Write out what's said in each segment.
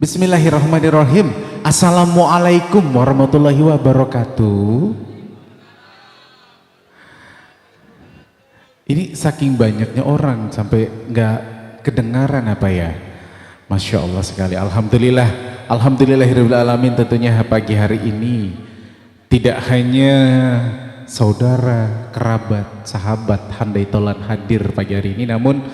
Bismillahirrahmanirrahim. Assalamualaikum warahmatullahi wabarakatuh. Ini saking banyaknya orang sampai nggak kedengaran apa ya? Masya Allah sekali. Alhamdulillah. Alhamdulillahirabbil alamin. Tentunya pagi hari ini tidak hanya saudara, kerabat, sahabat, handai tolan hadir pagi hari ini, namun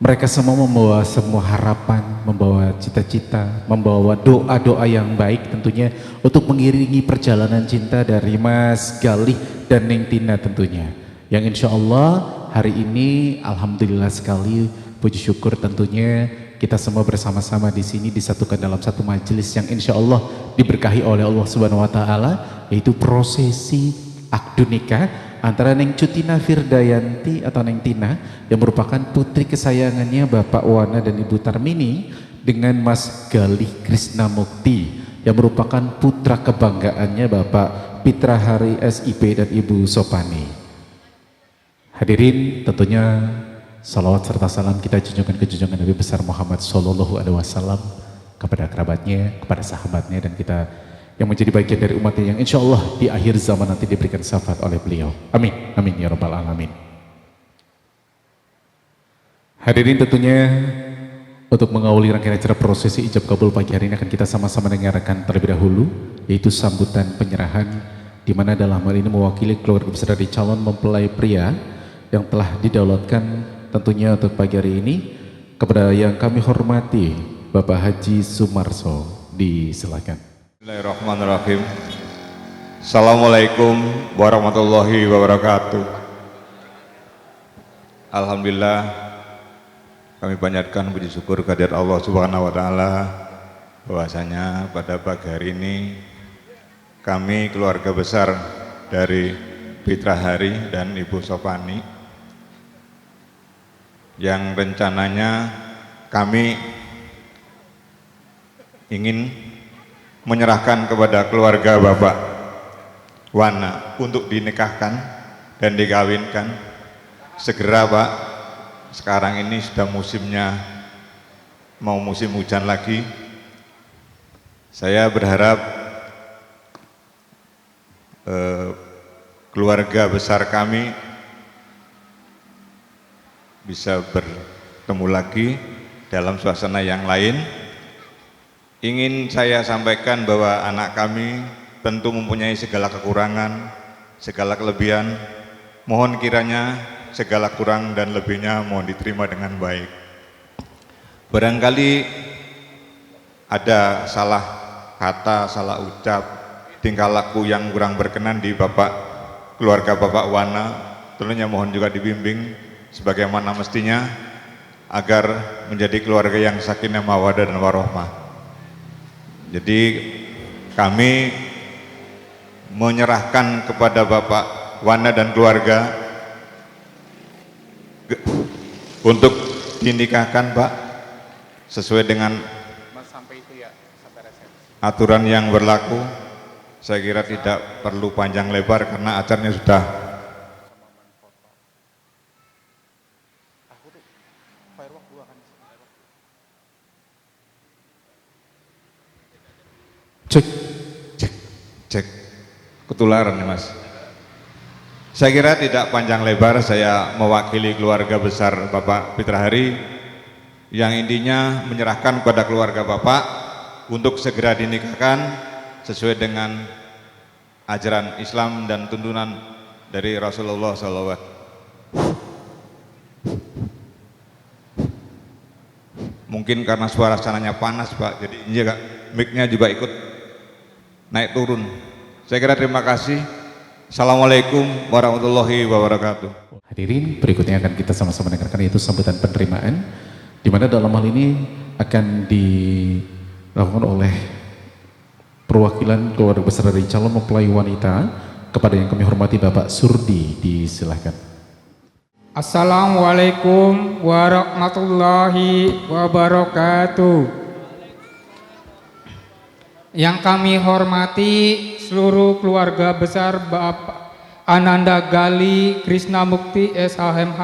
mereka semua membawa semua harapan, membawa cita-cita, membawa doa-doa yang baik tentunya untuk mengiringi perjalanan cinta dari Mas Galih dan Neng Tina tentunya. Yang insya Allah hari ini alhamdulillah sekali, puji syukur tentunya kita semua bersama-sama di sini disatukan dalam satu majelis yang insya Allah diberkahi oleh Allah Subhanahu Wa Taala, yaitu prosesi akad nikah antara Neng Cutina Firdayanti atau Neng Tina yang merupakan putri kesayangannya Bapak Wana dan Ibu Tarmini dengan Mas Galih Krisnamukti yang merupakan putra kebanggaannya Bapak Pitra Hari SIP dan Ibu Sopani. Hadirin, tentunya salawat serta salam kita junjungan ke junjungan Nabi besar Muhammad Sallallahu Alaihi Wasallam, kepada kerabatnya, kepada sahabatnya, dan kita yang menjadi bagian dari umatnya yang insya Allah di akhir zaman nanti diberikan syafaat oleh beliau. Amin, amin ya rabbal alamin. Hadirin, tentunya untuk mengawali rangkaian acara prosesi ijab kabul pagi hari ini akan kita sama-sama dengarkan terlebih dahulu, yaitu sambutan penyerahan, di mana dalam hal ini mewakili keluarga besar dari calon mempelai pria yang telah didaulatkan tentunya untuk pagi hari ini, kepada yang kami hormati Bapak Haji Sumarso, disilakan. Bismillahirrahmanirrahim. Assalamualaikum warahmatullahi wabarakatuh. Alhamdulillah, kami panjatkan puji syukur kehadirat Allah Subhanahu Wa Taala bahwasanya pada pagi hari ini kami keluarga besar dari Pitra Hari dan Ibu Sopani yang rencananya kami ingin menyerahkan kepada keluarga Bapak Wana untuk dinikahkan dan dikawinkan segera, Pak. Sekarang ini sudah musimnya, mau musim hujan lagi. Saya berharap keluarga besar kami bisa bertemu lagi dalam suasana yang lain. Ingin saya sampaikan bahwa anak kami tentu mempunyai segala kekurangan, segala kelebihan. Mohon kiranya segala kurang dan lebihnya mohon diterima dengan baik. Barangkali ada salah kata, salah ucap, tingkah laku yang kurang berkenan di keluarga Bapak Wana, tentunya mohon juga dibimbing sebagaimana mestinya agar menjadi keluarga yang sakinah mawaddah dan warahmah. Jadi kami menyerahkan kepada Bapak Wana dan keluarga untuk dinikahkan, Pak, sesuai dengan aturan yang berlaku. Saya kira tidak perlu panjang lebar karena acaranya sudah cek ketularan ya, Mas. Saya kira tidak panjang lebar, saya mewakili keluarga besar Bapak Pitra Hari yang intinya menyerahkan kepada keluarga Bapak untuk segera dinikahkan sesuai dengan ajaran Islam dan tuntunan dari Rasulullah SAW. Mungkin karena suara sananya panas, Pak, jadi mic-nya juga ikut naik turun. Saya kira terima kasih. Assalamualaikum warahmatullahi wabarakatuh. Hadirin, berikutnya akan kita sama-sama dengarkan yaitu sambutan penerimaan, di mana dalam hal ini akan dilakukan oleh perwakilan keluarga besar dari calon mempelai wanita kepada yang kami hormati Bapak Surdi, disilahkan. Assalamualaikum warahmatullahi wabarakatuh. Yang kami hormati seluruh keluarga besar Bapak Ananda Galih Krisnamukti SHMH,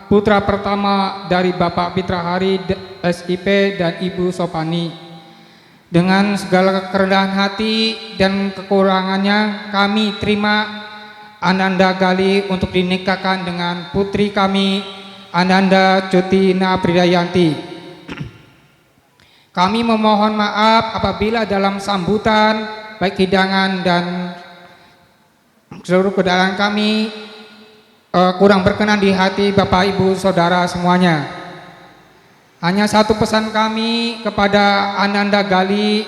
putra pertama dari Bapak Pitra Hari SIP dan Ibu Sopani. Dengan segala kerendahan hati dan kekurangannya, kami terima Ananda Gali untuk dinikahkan dengan putri kami, Ananda Cutina Pridayanti. Kami memohon maaf apabila dalam sambutan, baik hidangan dan seluruh kedatangan kami kurang berkenan di hati Bapak Ibu Saudara semuanya. Hanya satu pesan kami kepada Ananda Gali,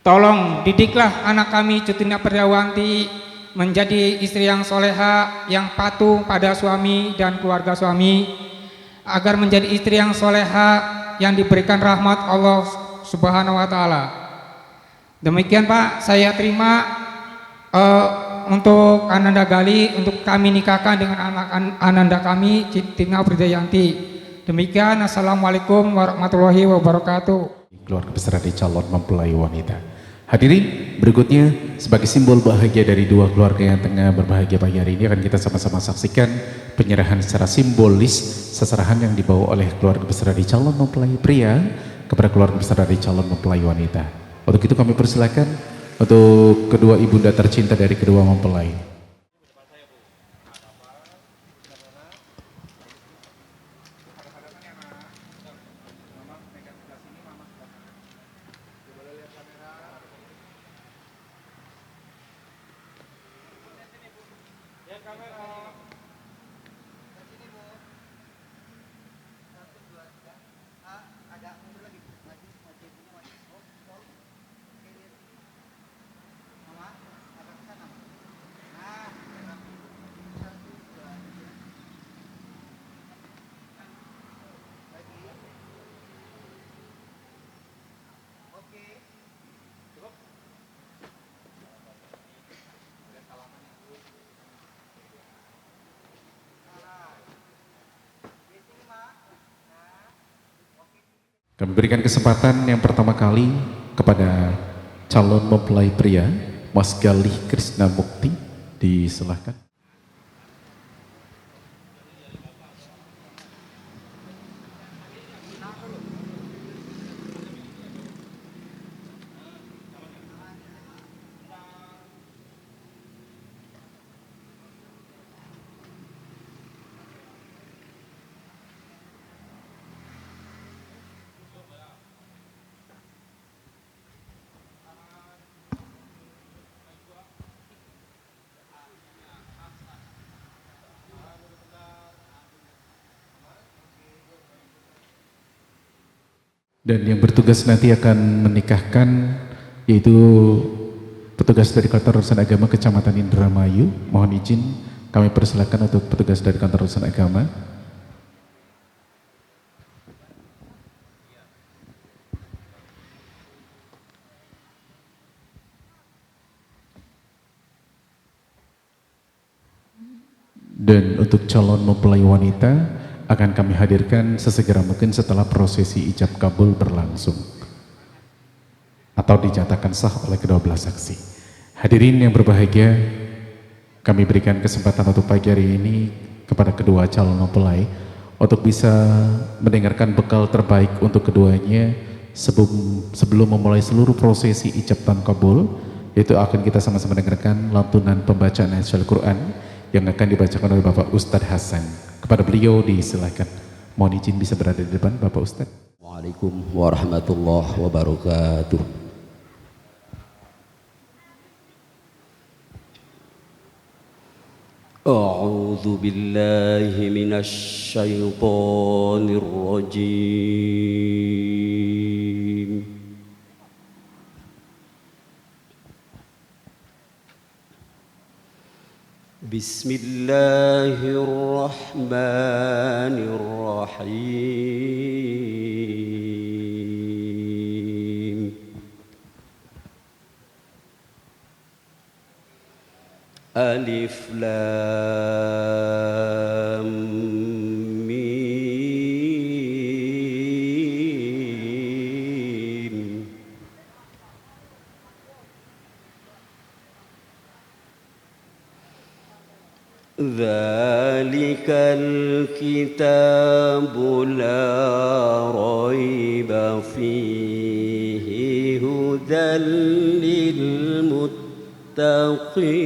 tolong didiklah anak kami Cutina Pridayanti menjadi istri yang soleha, yang patuh pada suami dan keluarga suami, agar menjadi istri yang soleha yang diberikan rahmat Allah Subhanahu wa Ta'ala. Demikian Pak, saya terima untuk Ananda Gali, untuk kami nikahkan dengan anak Ananda kami Cutina Pridayanti. Demikian, assalamualaikum warahmatullahi wabarakatuh. Keluarga besar dari calon mempelai wanita. Hadirin, berikutnya sebagai simbol bahagia dari dua keluarga yang tengah berbahagia pagi hari ini, akan kita sama-sama saksikan penyerahan secara simbolis seserahan yang dibawa oleh keluarga besar dari calon mempelai pria kepada keluarga besar dari calon mempelai wanita. Untuk itu kami persilakan untuk kedua ibunda tercinta dari kedua mempelai. Kami berikan kesempatan yang pertama kali kepada calon mempelai pria, Mas Galih Krishna Mukti, disilahkan. Dan yang bertugas nanti akan menikahkan yaitu petugas dari kantor urusan agama Kecamatan Indramayu. Mohon izin kami persilakan untuk petugas dari kantor urusan agama. Dan untuk calon mempelai wanita akan kami hadirkan sesegera mungkin setelah prosesi ijab kabul berlangsung atau dinyatakan sah oleh kedua belah saksi. Hadirin yang berbahagia, kami berikan kesempatan untuk pagi hari ini kepada kedua calon mempelai untuk bisa mendengarkan bekal terbaik untuk keduanya sebelum memulai seluruh prosesi ijab dan kabul, yaitu akan kita sama-sama dengarkan lantunan pembacaan ayat Al-Quran yang akan dibacakan oleh Bapak Ustadz Hasan. Kepada beliau disilakan. Mohon izin bisa berada di depan Bapak Ustadz. Waalaikumsalam warahmatullahi wabarakatuh. A'udzu billahi minasy syaithanir rajim. Bismillahirrahmanirrahim. Alif Lam Mim. ذلك الكتاب لا ريب فيه هدى للمتقين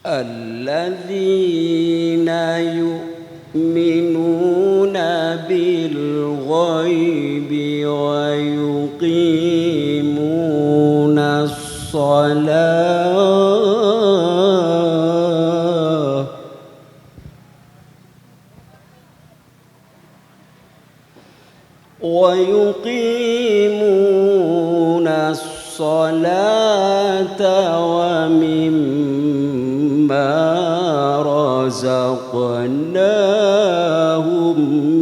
الذين يؤمنون بالغيب ويقيمون الصلاة ومما رزقناهم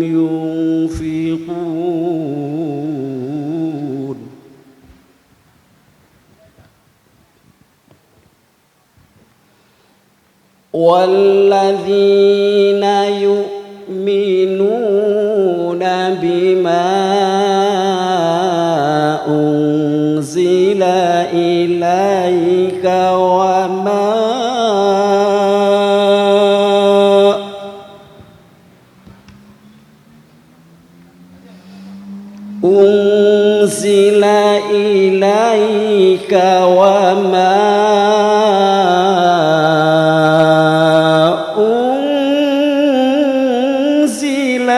ينفقون والذين يؤمنون بما أنزل إليك وما أنزل إليك وما أنزل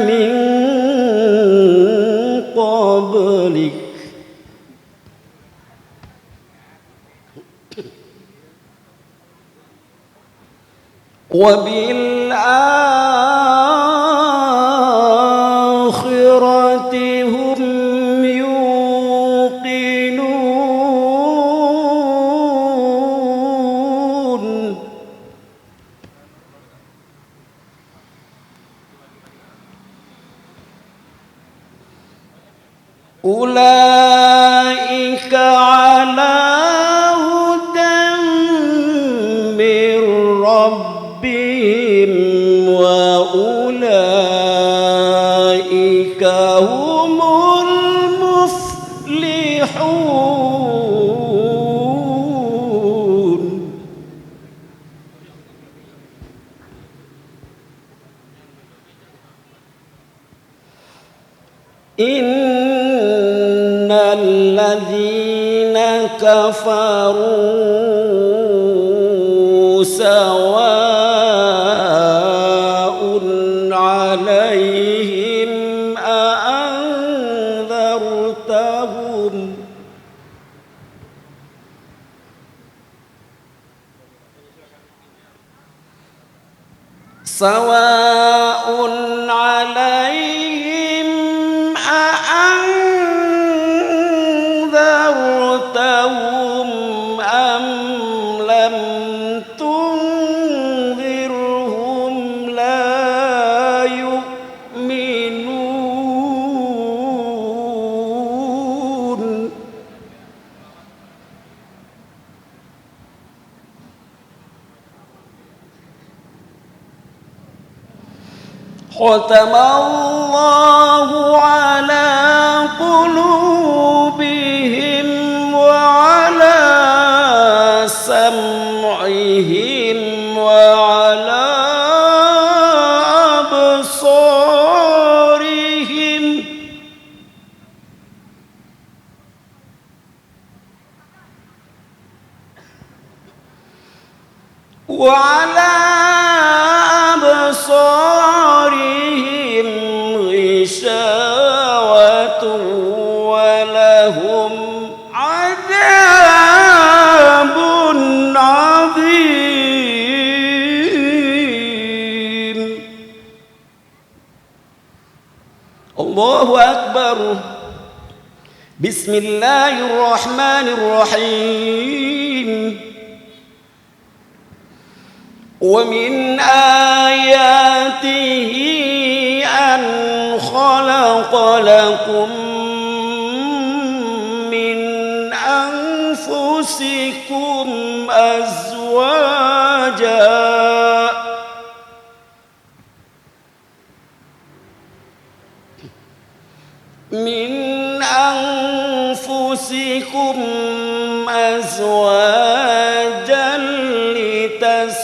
من قبلك وبالآخرة هم يوقنون أولئك على هدى من ربهم وأولئك هم المفلحون إن الذين كفروا سواء عليهم أأنذرتهم أم لم تنذرهم لا يؤمنون ختم الله على قلوبهم وعلى سمعهم وعلى أبصارهم غشاوة ولهم عذاب عظيم. الله أكبر. بسم الله الرحمن الرحيم. ومن آياته أن خلق لكم من أنفسكم أزواجا من أنفسكم أزواجا لتسكنوا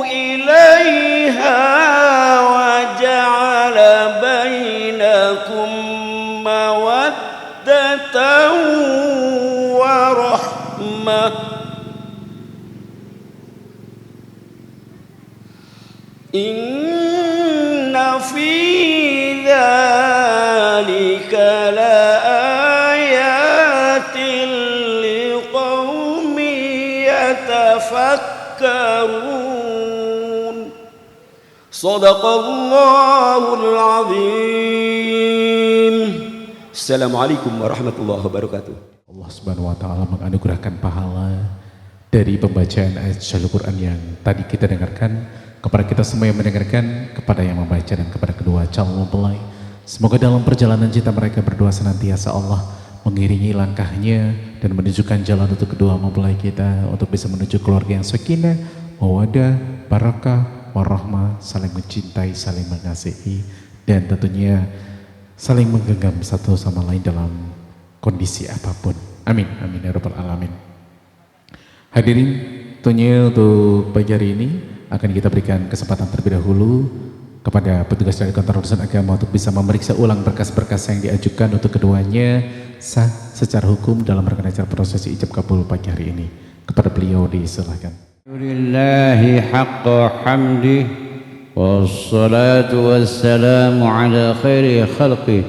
إليها وجعل بينكم مودة ورحمة إن في ذلك لآيات لقوم يتفكرون صدق الله العظيم. Assalamualaikum warahmatullahi wabarakatuh. Allah Subhanahu wa taala menganugerahkan pahala dari pembacaan ayat Al-Qur'an yang tadi kita dengarkan kepada kita semua yang mendengarkan, kepada yang membaca dan kepada kedua calon mempelai. Semoga dalam perjalanan cinta mereka berdua senantiasa Allah mengiringi langkahnya dan menunjukkan jalan untuk kedua mempelai kita untuk bisa menuju keluarga yang sakinah, mawaddah, barakah, warahmah, saling mencintai, saling mengasihi, dan tentunya saling menggenggam satu sama lain dalam kondisi apapun. Amin, amin ya rabbal alamin. Hadirin, tentunya untuk pagi hari ini akan kita berikan kesempatan terlebih dahulu kepada petugas dari kantor urusan agama untuk bisa memeriksa ulang berkas-berkas yang diajukan untuk keduanya sah secara hukum dalam rangkaian acara prosesi ijab kabul pagi hari ini. Kepada beliau disilahkan. Alhamdulillahi haqqa hamdi wassalatu wassalamu ala khairi khalqi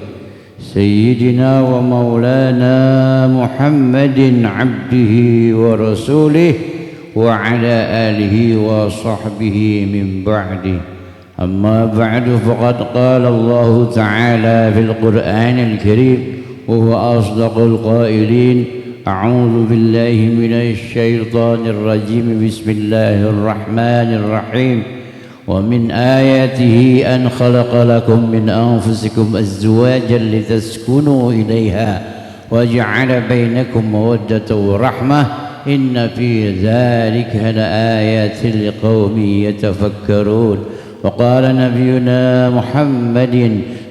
sayyidina wa maulana Muhammadin abdihi wa rasulih وعلى آله وصحبه من بعده أما بعد فقد قال الله تعالى في القرآن الكريم وهو أصدق القائلين أعوذ بالله من الشيطان الرجيم بسم الله الرحمن الرحيم ومن آياته أن خلق لكم من أنفسكم أزواجا لتسكنوا إليها وجعل بينكم مودة ورحمة إن في ذلك لآيات لقوم يتفكرون وقال نبينا محمد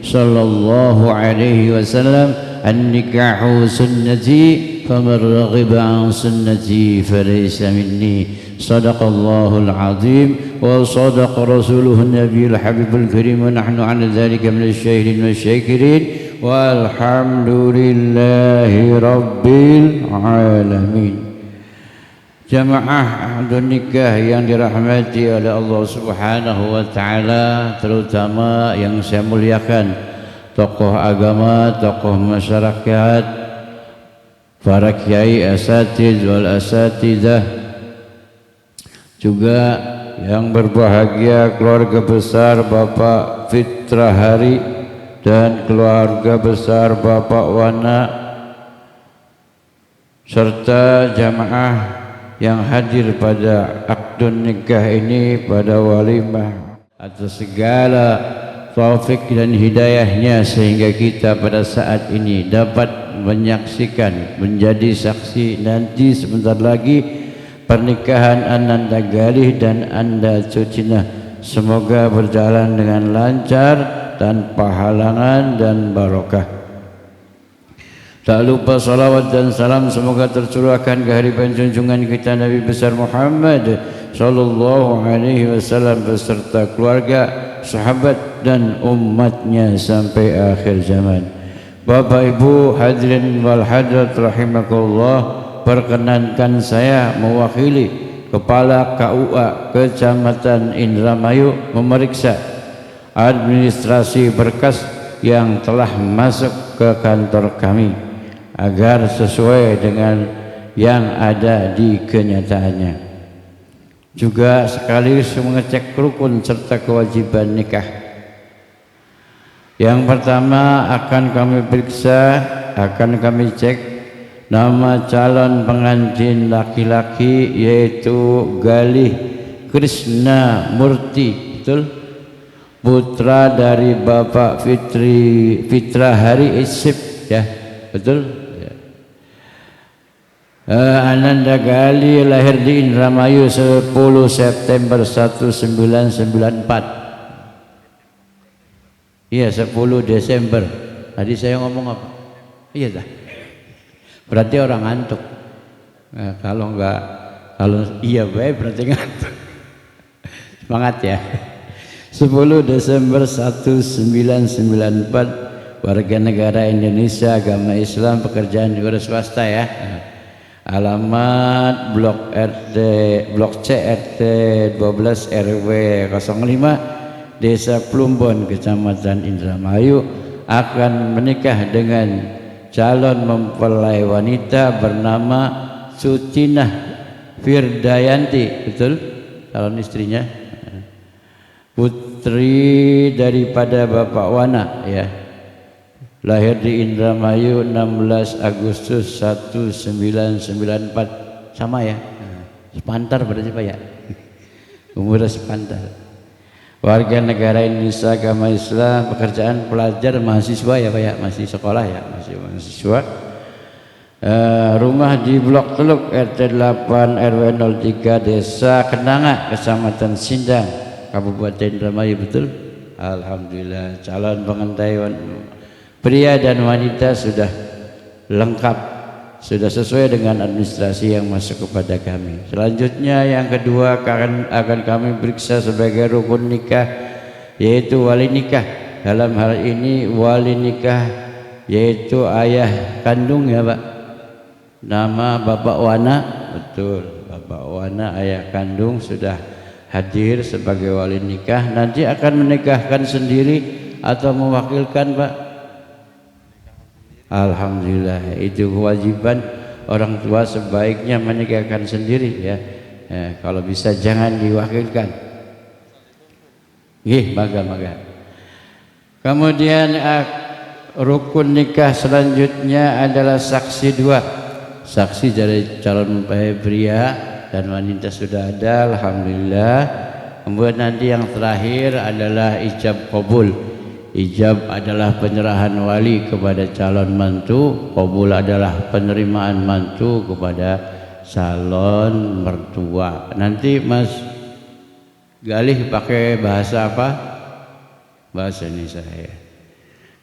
صلى الله عليه وسلم النكاح سنتي فمن رغب عن سنتي فليس مني صدق الله العظيم وصدق رسوله النبي الحبيب الكريم ونحن على ذلك من الشاهدين والشاكرين والحمد لله رب العالمين. Jamaah ahdun nikah yang dirahmati oleh Allah Subhanahu wa taala, terutama yang saya muliakan tokoh agama, tokoh masyarakat, para kiai asatidz wal asatidzah, juga yang berbahagia keluarga besar Bapak Fitra Hari dan keluarga besar Bapak Wana serta jamaah yang hadir pada akdun nikah ini, pada walimah, atas segala taufik dan hidayahnya sehingga kita pada saat ini dapat menyaksikan, menjadi saksi nanti sebentar lagi pernikahan Ananda Galih dan Anda Cucinah. Semoga berjalan dengan lancar tanpa halangan dan barokah. Tak lupa salawat dan salam semoga tercurahkan ke hadirat junjungan kita Nabi besar Muhammad sallallahu alaihi wasallam beserta keluarga, sahabat dan umatnya sampai akhir zaman. Bapak Ibu hadirin wal hadirat rahimakumullah, perkenankan saya mewakili Kepala KUA Kecamatan Indramayu memeriksa administrasi berkas yang telah masuk ke kantor kami agar sesuai dengan yang ada di kenyataannya. Juga sekaligus mengecek rukun serta kewajiban nikah. Yang pertama akan kami periksa, akan kami cek nama calon pengantin laki-laki yaitu Galih Krishna Murti, betul? Putra dari Bapak Fitra Hari Isip, ya. betul? Ya. Ananda Gali lahir di Indramayu 10 September 1994. Iya, 10 Desember. Tadi saya ngomong apa? Iya dah. Berarti orang ngantuk. Nah, kalau iya baik berarti ngantuk. Semangat ya. 10 Desember 1994, warga negara Indonesia, agama Islam, pekerjaan di swasta ya. Alamat Blok C RT 12 RW 05 Desa Plumbon, Kecamatan Indramayu, akan menikah dengan calon mempelai wanita bernama Sutinah Firdayanti, betul? Calon istrinya putri daripada Bapak Wana ya. Lahir di Indramayu 16 Agustus 1994. Sama ya? Sepantar berarti Pak ya? Umurnya sepantar. Warga negara Indonesia, agama Islam, pekerjaan pelajar, mahasiswa ya Pak ya? Masih sekolah ya? Masih mahasiswa. Rumah di Blok Teluk RT 8 RW 03 Desa Kenanga, Kecamatan Sindang, Kabupaten Indramayu, betul? Alhamdulillah, calon pengantin pria dan wanita sudah lengkap, sudah sesuai dengan administrasi yang masuk kepada kami. Selanjutnya yang kedua akan kami periksa sebagai rukun nikah, yaitu wali nikah. Dalam hal ini wali nikah yaitu ayah kandung ya Pak. Nama Bapak Wana, betul, Bapak Wana ayah kandung sudah hadir sebagai wali nikah. Nanti akan menikahkan sendiri atau mewakilkan Pak? Alhamdulillah, itu kewajiban orang tua, sebaiknya menikahkan sendiri ya. Kalau bisa jangan diwakilkan. Maga. Kemudian rukun nikah selanjutnya adalah saksi dua. Saksi dari calon mempelai pria dan wanita sudah ada, alhamdulillah. Kemudian nanti yang terakhir adalah ijab qabul. Ijab adalah penyerahan wali kepada calon mantu, qabul adalah penerimaan mantu kepada calon mertua. Nanti Mas Galih pakai bahasa apa? Bahasa Indonesia ya.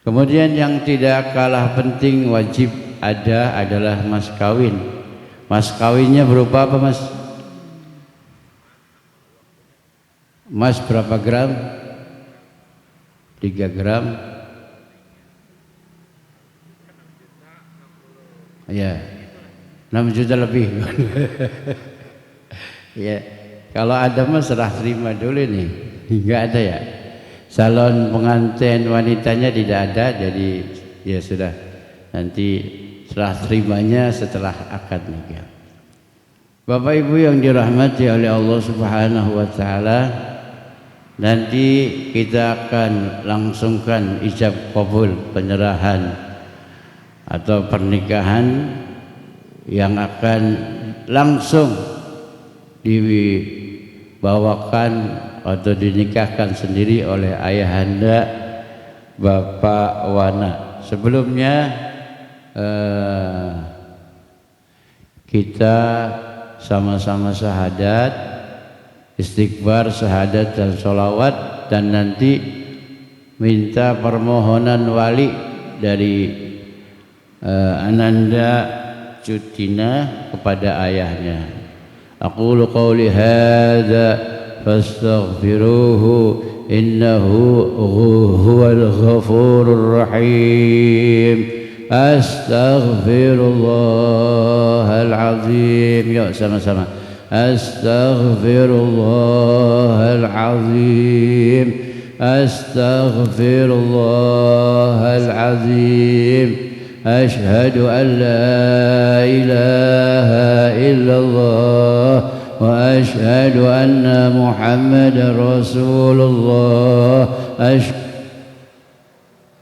Kemudian yang tidak kalah penting wajib ada adalah mas kawin. Mas kawinnya berupa apa Mas? Mas berapa gram? 3 gram ya, 6 juta lebih. Ya, kalau ada mas serah terima dulu nih, nggak ada ya. Calon pengantin wanitanya tidak ada, jadi ya sudah, nanti serah terimanya setelah akad nikah. Bapak Ibu yang dirahmati oleh Allah Subhanahu wa taala, nanti kita akan langsungkan ijab qabul, penyerahan atau pernikahan yang akan langsung dibawakan atau dinikahkan sendiri oleh ayahanda Bapak Wana. Sebelumnya kita sama-sama syahadat, istighfar, syahadat dan sholawat, dan nanti minta permohonan wali dari Ananda Cutina kepada ayahnya. Aqulu qawli hadza fastaghfiruhu innahu huwal ghafurur rahim. Astaghfirullahal azim. Yuk sama-sama. Astaghfirullahal azim. Astaghfirullahal azim. Ashhadu an la ilaha illallah wa ashhadu anna Muhammadar Rasulullah.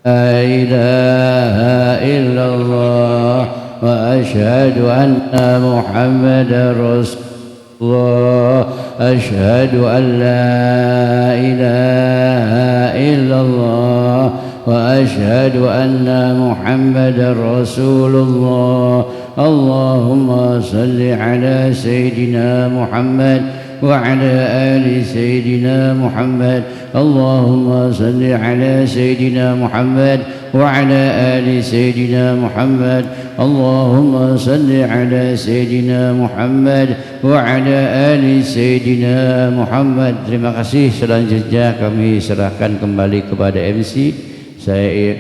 La ilaha illallah wa ashhadu anna Muhammadar Rasulullah. Ashhadu an la ilaha illallah wa وأشهد أن محمدا رسول الله. اللهم صل على سيدنا محمد وعلى آل سيدنا محمد. اللهم صل على سيدنا محمد وعلى آل سيدنا محمد. اللهم صل على سيدنا محمد وعلى آل سيدنا Muhammad. Terima kasih. Selanjutnya kami serahkan kembali kepada MC. Saya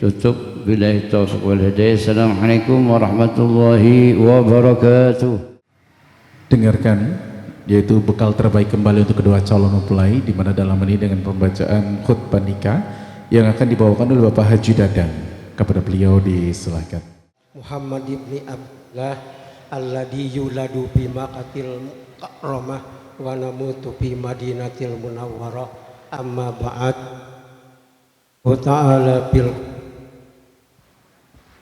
tutup. Billahi taufiq wal hidayah. Assalamualaikum warahmatullahi wabarakatuh. Dengarkan, yaitu bekal terbaik kembali untuk kedua calon mempelai, di mana dalam ini dengan pembacaan khutbah nikah yang akan dibawakan oleh Bapak Haji Dadang. Kepada beliau disilahkan. Muhammad ibni Abdullah alladhi yuladu bi Makkahil Mukarramah wa namutu bi Madinatil Munawwarah. Amma ba'd. Wa ta'ala bil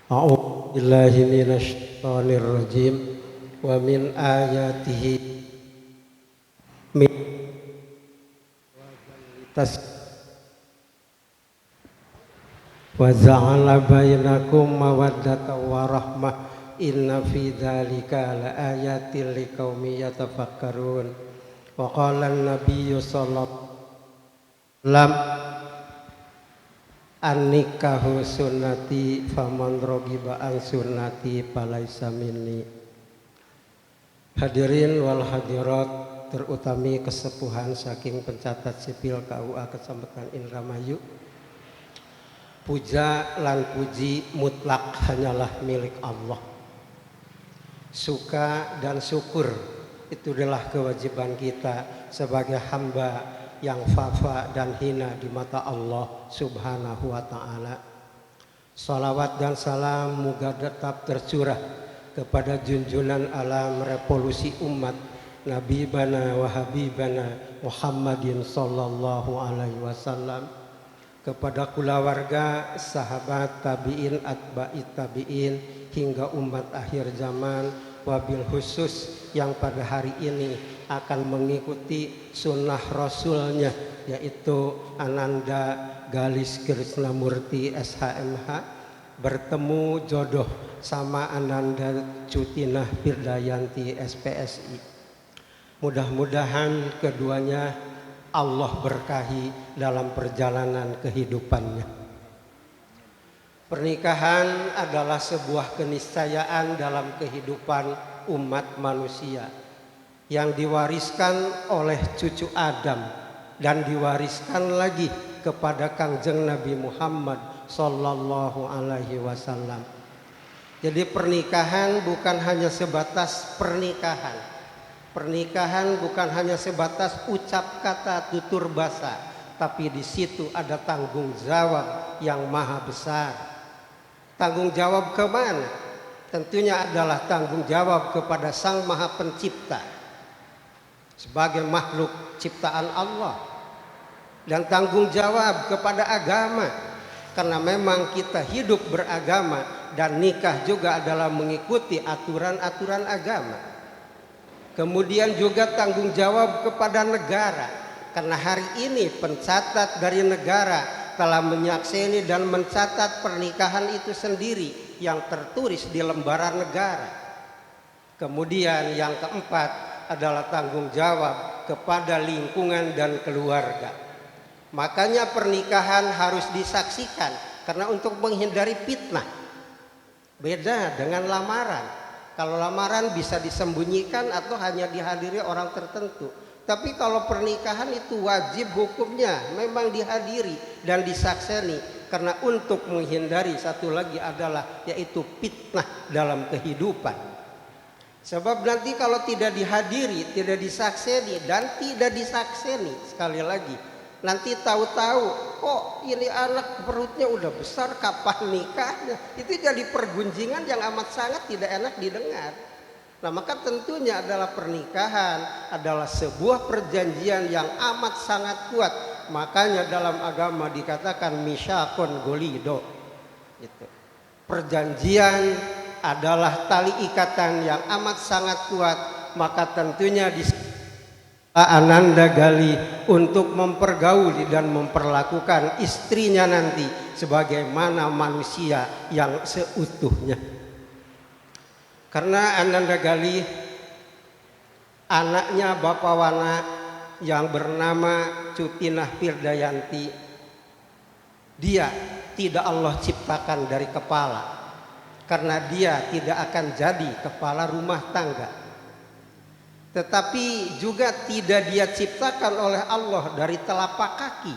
a'udzu billahi minasy syaithanir rajim wa min ayatihi min tas wa ja'ala bainakum mawaddatan wa rahmah inna fi dzalika laayatil liqaumin yatafakkarun. Wa qala an-nabiyyu sallallahu alaihi wasallam an-nikahu sunnati faman raghiba an sunnati falaisa minni. Hadirin wal hadirat, terutami kesepuhan saking pencatat sipil KUA Kecamatan Indramayu, puja lan puji mutlak hanyalah milik Allah. Suka dan syukur itu adalah kewajiban kita sebagai hamba yang fafa dan hina di mata Allah subhanahu wa ta'ala. Salawat dan salam moga tetap tercurah kepada junjungan alam revolusi umat Nabi bana wa habibana Muhammadin sallallahu alaihi wasallam, kepada keluarga, sahabat, tabi'in, atba'i tabi'in hingga umat akhir zaman, wabil khusus yang pada hari ini akan mengikuti sunnah Rasulnya, yaitu Ananda Galis Krisnamurti SHMH bertemu jodoh sama Ananda Cutinah Firdayanti SPSI. Mudah-mudahan keduanya Allah berkahi dalam perjalanan kehidupannya. Pernikahan adalah sebuah keniscayaan dalam kehidupan umat manusia yang diwariskan oleh cucu Adam dan diwariskan lagi kepada Kangjeng Nabi Muhammad sallallahu alaihi wasallam. Jadi pernikahan bukan hanya sebatas pernikahan. Pernikahan bukan hanya sebatas ucap kata tutur basa, tapi di situ ada tanggung jawab yang maha besar. Tanggung jawab ke mana? Tentunya adalah tanggung jawab kepada Sang Maha Pencipta sebagai makhluk ciptaan Allah, dan tanggung jawab kepada agama karena memang kita hidup beragama dan nikah juga adalah mengikuti aturan-aturan agama. Kemudian juga tanggung jawab kepada negara karena hari ini pencatat dari negara telah menyakseni dan mencatat pernikahan itu sendiri yang tertulis di lembaran negara. Kemudian yang keempat adalah tanggung jawab kepada lingkungan dan keluarga. Makanya pernikahan harus disaksikan karena untuk menghindari fitnah. Beda dengan lamaran. Kalau lamaran bisa disembunyikan atau hanya dihadiri orang tertentu. Tapi kalau pernikahan itu wajib hukumnya memang dihadiri dan disakseni. Karena untuk menghindari satu lagi adalah yaitu fitnah dalam kehidupan. Sebab nanti kalau tidak dihadiri, tidak disakseni dan tidak disakseni, sekali lagi nanti tahu-tahu kok ini anak perutnya udah besar, kapan nikahnya, itu jadi pergunjingan yang amat sangat tidak enak didengar. Nah maka tentunya adalah pernikahan adalah sebuah perjanjian yang amat sangat kuat. Makanya dalam agama dikatakan misyakon golido, gitu. Perjanjian adalah tali ikatan yang amat sangat kuat. Maka tentunya Ananda Gali untuk mempergauli dan memperlakukan istrinya nanti sebagaimana manusia yang seutuhnya. Karena Ananda Gali anaknya Bapak Wana yang bernama Cutinah Firdayanti, dia tidak Allah ciptakan dari kepala, karena dia tidak akan jadi kepala rumah tangga. Tetapi juga tidak dia ciptakan oleh Allah dari telapak kaki,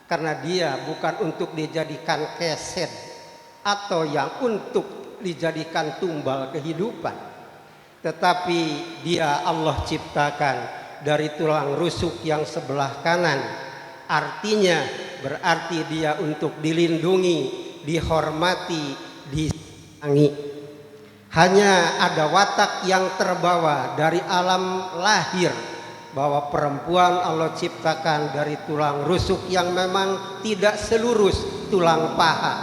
karena dia bukan untuk dijadikan keset atau yang untuk dijadikan tumbal kehidupan. Tetapi dia Allah ciptakan dari tulang rusuk yang sebelah kanan. Artinya berarti dia untuk dilindungi, dihormati, disayangi. Hanya ada watak yang terbawa dari alam lahir, bahwa perempuan Allah ciptakan dari tulang rusuk yang memang tidak selurus tulang paha.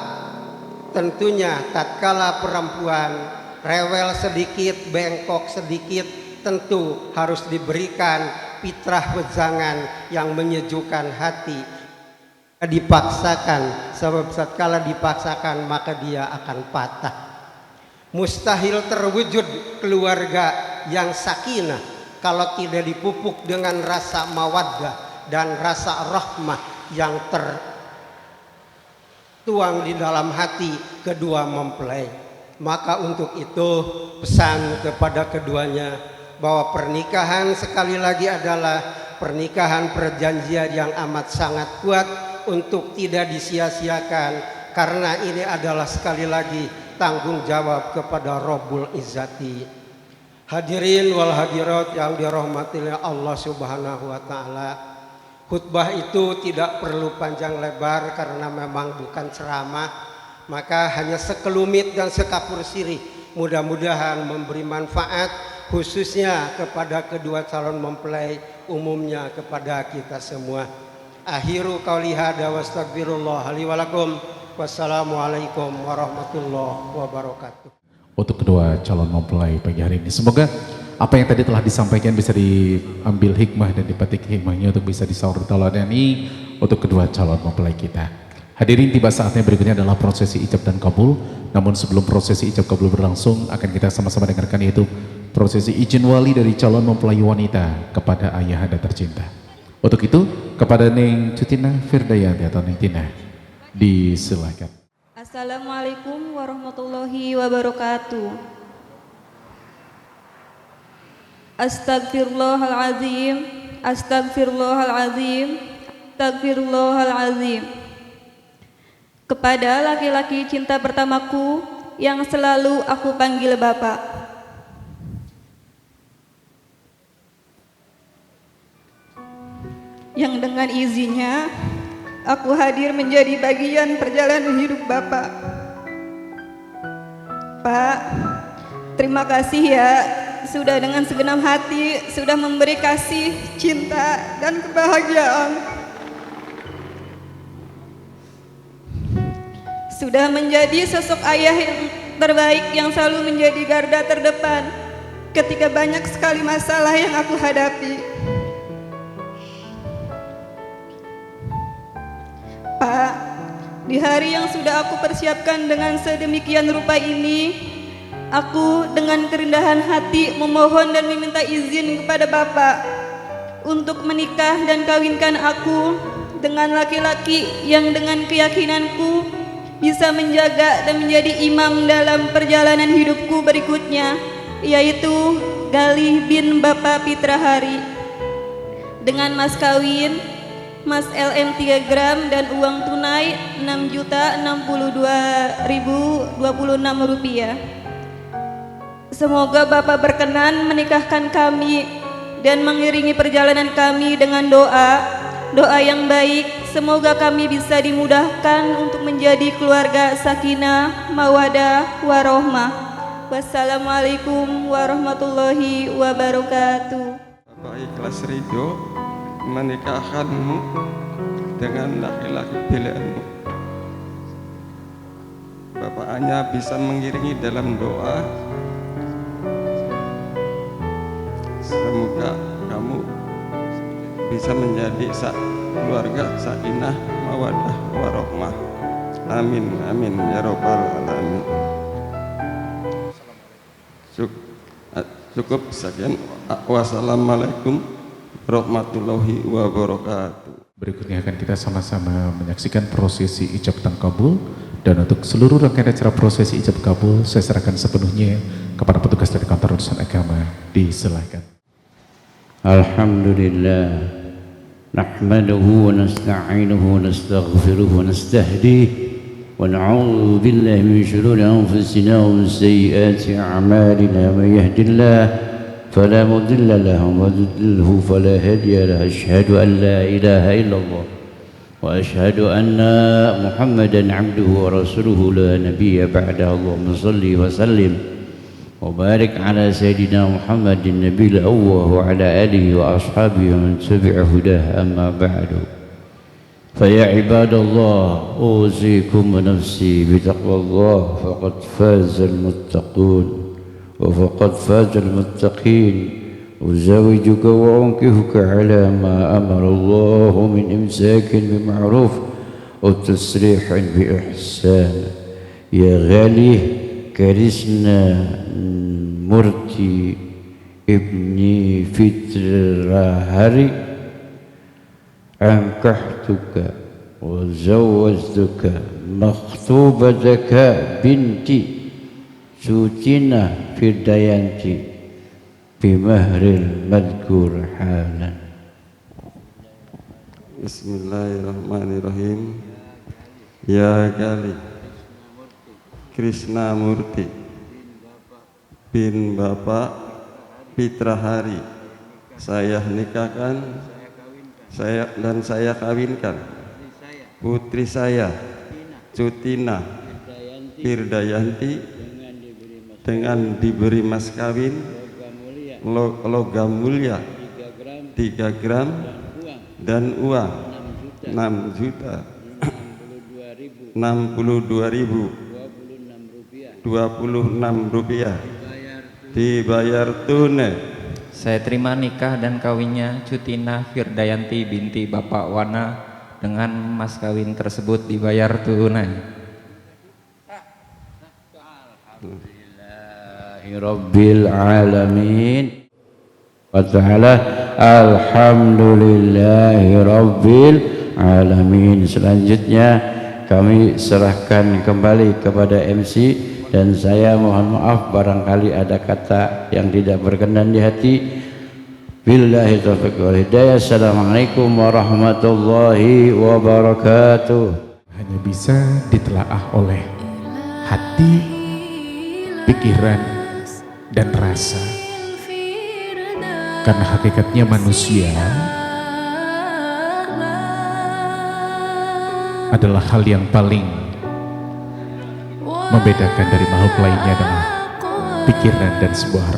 Tentunya tatkala perempuan rewel sedikit, bengkok sedikit, tentu harus diberikan fitrah wejangan yang menyejukkan hati. Dipaksakan, sebab tatkala dipaksakan maka dia akan patah. Mustahil terwujud keluarga yang sakinah kalau tidak dipupuk dengan rasa mawaddah dan rasa rahmah yang tertuang di dalam hati kedua mempelai. Maka untuk itu pesan kepada keduanya bahwa pernikahan sekali lagi adalah pernikahan perjanjian yang amat sangat kuat untuk tidak disia-siakan, karena ini adalah sekali lagi tanggung jawab kepada Rabbul Izzati. Hadirin wal hadirat yang dirahmati oleh Allah Subhanahu wa taala. Khutbah itu tidak perlu panjang lebar karena memang bukan ceramah, maka hanya sekelumit dan sekapur sirih. Mudah-mudahan memberi manfaat khususnya kepada kedua calon mempelai, umumnya kepada kita semua. Akhiru qauli hada wastaghfirullah li wa lakum. Wassalamualaikum warahmatullahi wabarakatuh. Untuk kedua calon mempelai pagi hari ini, semoga apa yang tadi telah disampaikan bisa diambil hikmah dan dipetik hikmahnya untuk bisa disaur tauladani untuk kedua calon mempelai kita. Hadirin, tiba saatnya berikutnya adalah prosesi ijab dan kabul. Namun sebelum prosesi ijab kabul berlangsung, akan kita sama-sama dengarkan, yaitu prosesi izin wali dari calon mempelai wanita kepada ayahanda tercinta. Untuk itu kepada Neng Cutinah Firdayanti atau Neng Tina, disilakan. Assalamualaikum warahmatullahi wabarakatuh. Astagfirullahalazim, astagfirullahalazim, astagfirullahalazim. Kepada laki-laki cinta pertamaku yang selalu aku panggil Bapak. Yang dengan izinnya aku hadir menjadi bagian perjalanan hidup Bapak. Pak, terima kasih ya, sudah dengan segenap hati sudah memberi kasih, cinta, dan kebahagiaan. Sudah menjadi sosok ayah yang terbaik yang selalu menjadi garda terdepan ketika banyak sekali masalah yang aku hadapi. Pak, di hari yang sudah aku persiapkan dengan sedemikian rupa ini, aku dengan kerendahan hati memohon dan meminta izin kepada Bapak untuk menikah dan kawinkan aku dengan laki-laki yang dengan keyakinanku bisa menjaga dan menjadi imam dalam perjalanan hidupku berikutnya, yaitu Galih bin Bapak Pitrahari. Dengan mas kawin, mas LM 3 gram dan uang tunai 6.062.026 rupiah. Semoga Bapak berkenan menikahkan kami dan mengiringi perjalanan kami dengan doa yang baik. Semoga kami bisa dimudahkan untuk menjadi keluarga sakinah, mawadah, warohmah. Wassalamualaikum warahmatullahi wabarakatuh. Bapak ikhlas ridho menikahkanmu dengan laki-laki pilihanmu. Bapak hanya bisa mengiringi dalam doa. Semoga kamu bisa menjadi keluarga sakinah mawaddah warohmah. Amin amin ya robbal alamin. Cukup sekian. Wassalamualaikum warahmatullahi wabarakatuh. Berikutnya akan kita sama-sama menyaksikan prosesi ijab kabul, dan untuk seluruh rangkaian acara prosesi ijab kabul saya serahkan sepenuhnya kepada petugas dari kantor urusan agama. Disilakan. Alhamdulillah, nahmaduhu wa nasta'inuhu wa nastaghfiruhu wa nastahdihi wa na'udzu billahi min shururi anfusina wa min sayyiati a'malina. Man yahdihillahu فلا مضل له ومن يضلل فلا هادي له. أشهد أن لا إله إلا الله وأشهد أن محمدا عبده ورسوله لا نبي بعده. اللهم صل وسلم وبارك على سيدنا محمد النبي الأول وعلى آله وأصحابه ومن تبع هداه. أما بعد فيا عباد الله أوصيكم ونفسي بتقوى الله فقد فاز المتقون وفقد فاز المتقين. أزوجك وأنكحك على ما أمر الله من إمساك بمعروف أو تسريح بإحسان. يا غالي كرسنا مرتي ابني فطرهاري أنكحتك وزوجتك مخطوبتك بنتي Sutina Firdayanti bimahril madkur halan. Bismillahirrahmanirrahim. Ya Gali Krishna Murti bin Bapak Fitrahari, saya nikahkan saya kawinkan putri saya Sutina Firdayanti dengan diberi mas kawin logam mulia 3 gram dan uang 6.062.026 rupiah dibayar tunai. Saya terima nikah dan kawinnya Sutina Firdayanti binti Bapak Wana dengan mas kawin tersebut dibayar tunai. Rabbil alamin wa ta'ala alhamdulillahi rabbil alamin. Selanjutnya kami serahkan kembali kepada MC, dan saya mohon maaf barangkali ada kata yang tidak berkenan di hati. Billahi taufiq wal hidayah. Assalamualaikum warahmatullahi wabarakatuh. Hanya bisa ditelaah oleh hati, pikiran, dan rasa, karena hakikatnya manusia adalah hal yang paling membedakan dari makhluk lainnya adalah pikiran dan sebuah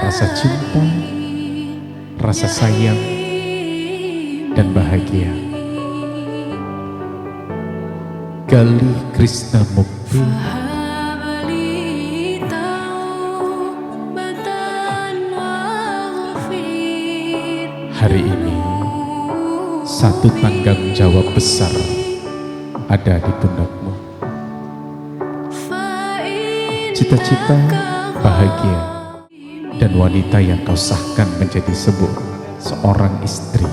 rasa cinta, rasa sayang, dan bahagia. Gali Krishna Mukti hari ini satu tanggung jawab besar ada di pundakmu. Cita-cita, bahagia, dan wanita yang kau sahkan menjadi seorang istri.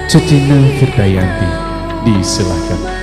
Sutina Firdayanti, disilakan.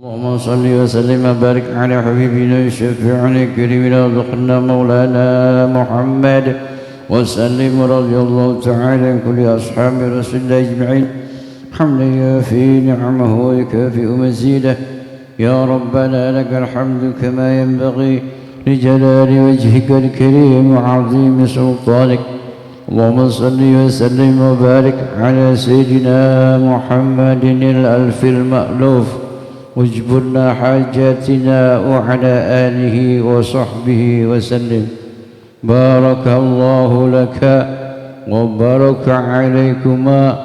اللهم صل وسلم وبارك على حبيبنا الشفيعنا كريمنا وذقنا مولانا محمد وسلم رضي الله تعالى عن كل أصحاب رسول الله أجمعين حمدا يوافي نعمه ويكافئ مزيده يا ربنا لك الحمد كما ينبغي لجلال وجهك الكريم وعظيم سلطانك اللهم صل وسلم وبارك على سيدنا محمد الألف المألوف واجبرنا حاجاتنا وعلى آله وصحبه وسلم بارك الله لك وبارك عليكما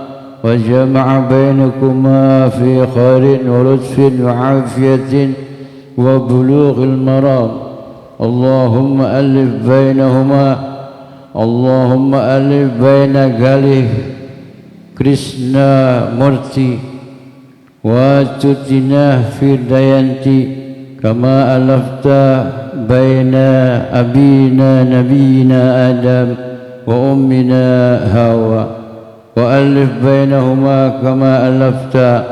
وجمع بينكما في خير ولطف وعافية وبلوغ المرام اللهم ألف بينهما اللهم ألف بين Galih Krishna Murti وتتنا Firdayanti كما ألفت بين أبينا نبينا آدم وأمنا هاوى وألف بينهما كما ألفت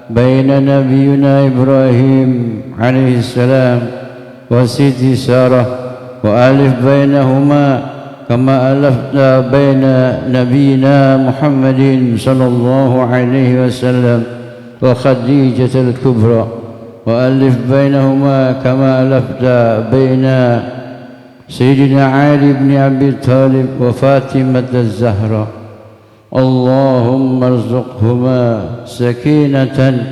بين نبينا إبراهيم عليه السلام وسيدي سارة وألف بينهما كما ألفت بين نبينا محمد صلى الله عليه وسلم وخديجة الكبرى وألف بينهما كما ألفت بين سيدنا علي بن أبي طالب وفاطمة الزهراء اللهم ارزقهما سكينة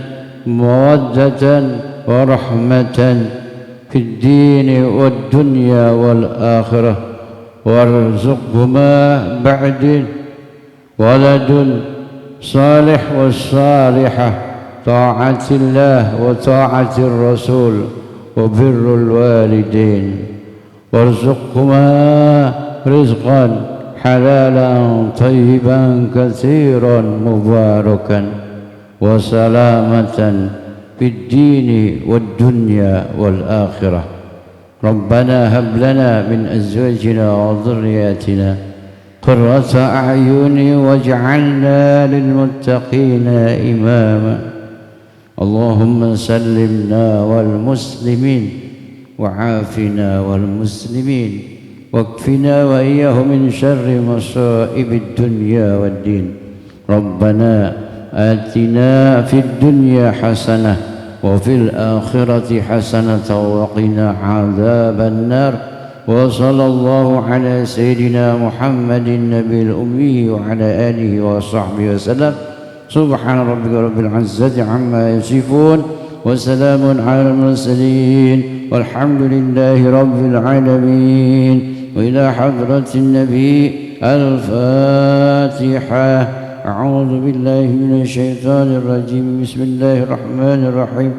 مودة ورحمة في الدين والدنيا والآخرة وارزقهما بعد ولد صالح والصالحة طاعة الله وطاعة الرسول وبر الوالدين وارزقهما رزقا حلالا طيبا كثيرا مباركا وسلامة في الدين والدنيا والآخرة ربنا هب لنا من أزواجنا وذرياتنا قرة أعين واجعلنا للمتقين إماما اللهم سلمنا والمسلمين وعافنا والمسلمين واكفنا وإياه من شر مصائب الدنيا والدين. ربنا آتنا في الدنيا حسنة وفي الآخرة حسنة وقنا عذاب النار. وصلى الله على سيدنا محمد النبي الأمي وعلى آله وصحبه وسلم. سبحان ربك رب العزة عما يصفون وسلام على المرسلين والحمد لله رب العالمين. وإلى حضرة النبي الفاتحة. أعوذ بالله من الشيطان الرجيم. بسم الله الرحمن الرحيم.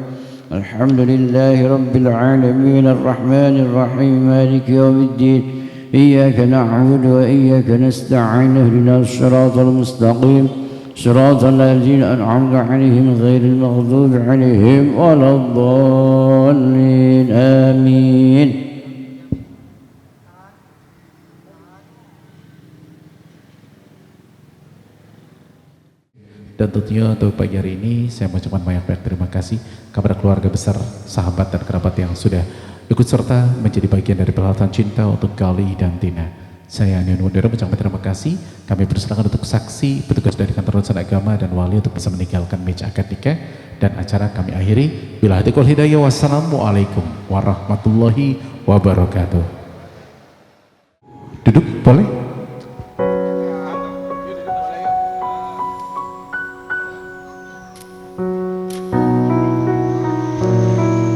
الحمد لله رب العالمين الرحمن الرحيم مالك يوم الدين. إياك نعبد وإياك نستعين اهدنا الصراط المستقيم صراط الذين أنعمت عليهم غير المغضوب عليهم ولا الضالين آمين. Dan tentunya untuk pagi hari ini saya mengucapkan banyak terima kasih kepada keluarga besar, sahabat dan kerabat yang sudah ikut serta menjadi bagian dari perhelatan cinta untuk Gali dan Tina. Saya Anian Wondero mengucapkan terima kasih. Kami persilakan untuk saksi, petugas dari kantor urusan agama dan wali untuk bisa meninggalkan meja akad nikah dan acara kami akhiri. Bila hadiqul hidayah, wassalamualaikum warahmatullahi wabarakatuh. Duduk boleh?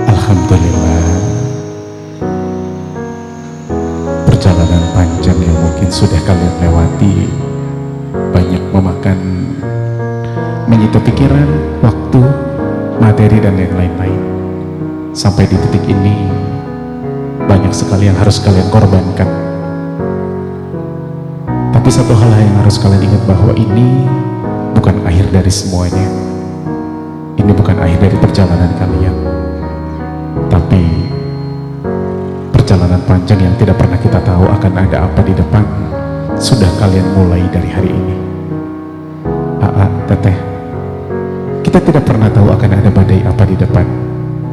Alhamdulillah, perjalanan panjang yang mungkin sudah kalian lewati banyak memakan, menyita pikiran, waktu, materi dan yang lain-lain. Sampai di titik ini banyak sekali yang harus kalian korbankan. Tapi satu hal yang harus kalian ingat, bahwa ini bukan akhir dari semuanya. Ini bukan akhir dari perjalanan kalian, tapi perjalanan panjang yang tidak pernah kita tahu akan ada apa di depan sudah kalian mulai dari hari ini. Teteh, kita tidak pernah tahu akan ada badai apa di depan,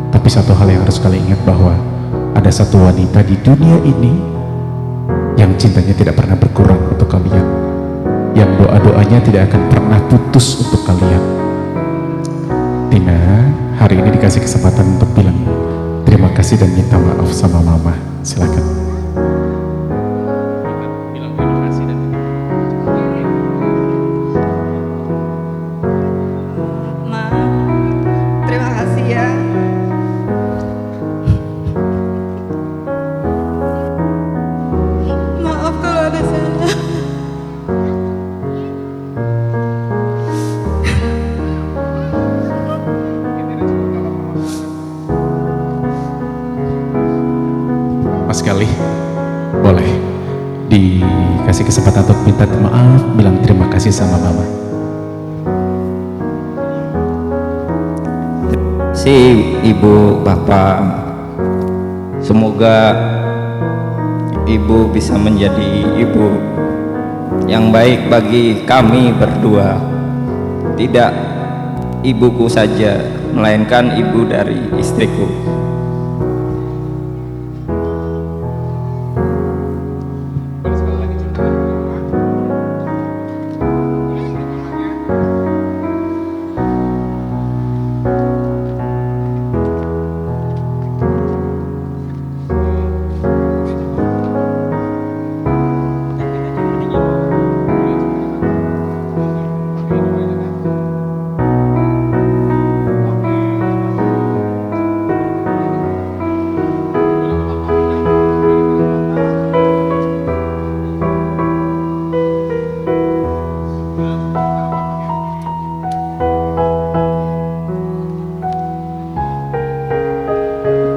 tapi satu hal yang harus kalian ingat, bahwa ada satu wanita di dunia ini yang cintanya tidak pernah berkurang untuk kalian, yang doa-doanya tidak akan pernah putus untuk kalian. Tina hari ini dikasih kesempatan untuk bilang terima kasih dan minta maaf sama mama. Silakan. Bilang terima kasih dan Ma, terima kasih ya. Maaf kalau ada salah. Mas Gali, boleh dikasih kesempatan untuk minta maaf, bilang terima kasih sama mama. Si ibu, bapak, semoga ibu bisa menjadi ibu yang baik bagi kami berdua. Tidak ibuku saja, melainkan ibu dari istriku.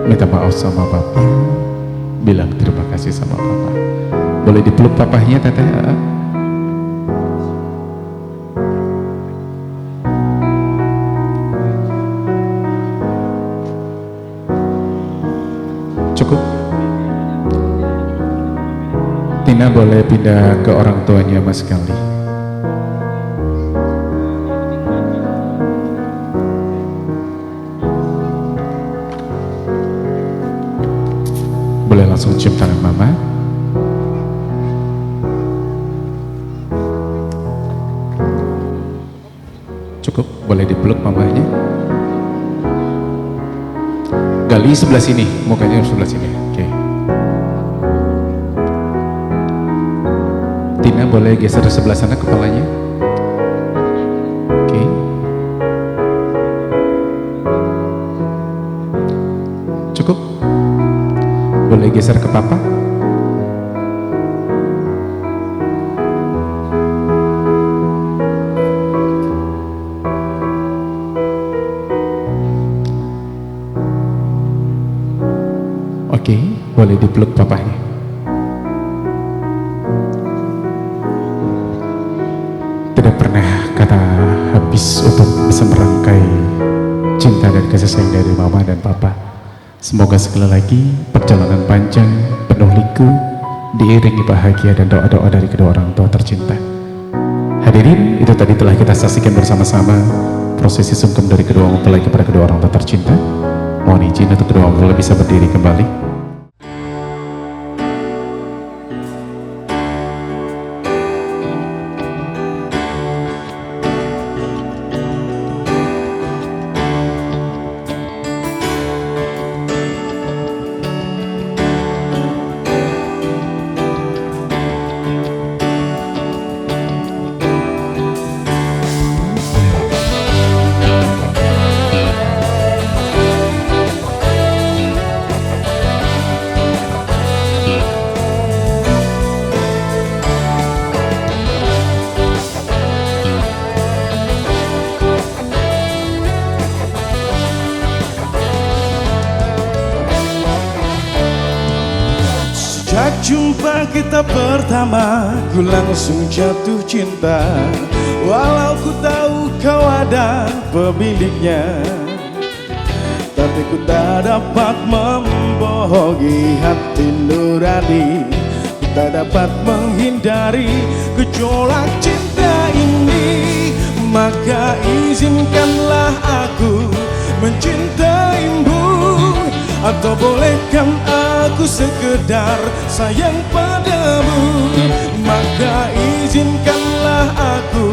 Minta maaf sama bapak, bilang terima kasih sama papa. Boleh dipeluk papahnya, teteh? Cukup? Tina boleh pindah ke orang tuanya Mas Gali. boleh langsung cium tangan mama. Cukup, boleh dipeluk mamanya. Gali sebelah sini, mukanya sebelah sini. Oke. Tina boleh geser sebelah sana kepalanya. Oke. Cukup. Boleh geser ke papa. Oke, boleh dipeluk papanya. Tidak pernah kata habis untuk bisa merangkai cinta dan kasih sayang dari mama dan papa. Semoga sekali lagi perjalanan panjang, penuh liku, diiringi bahagia dan doa-doa dari kedua orang tua tercinta. Hadirin, itu tadi telah kita saksikan bersama-sama prosesi sungkem dari kedua mempelai kepada kedua orang tua tercinta. Mohon izin untuk kedua mempelai bisa berdiri kembali. Sejak jumpa kita pertama, ku langsung jatuh cinta. Walau ku tahu kau ada pemiliknya, tapi ku tak dapat membohongi hati nurani. Ku tak dapat menghindari gejolak cinta ini. Maka izinkanlah aku mencintaimu. Atau bolehkan aku sekedar sayang padamu. Maka izinkanlah aku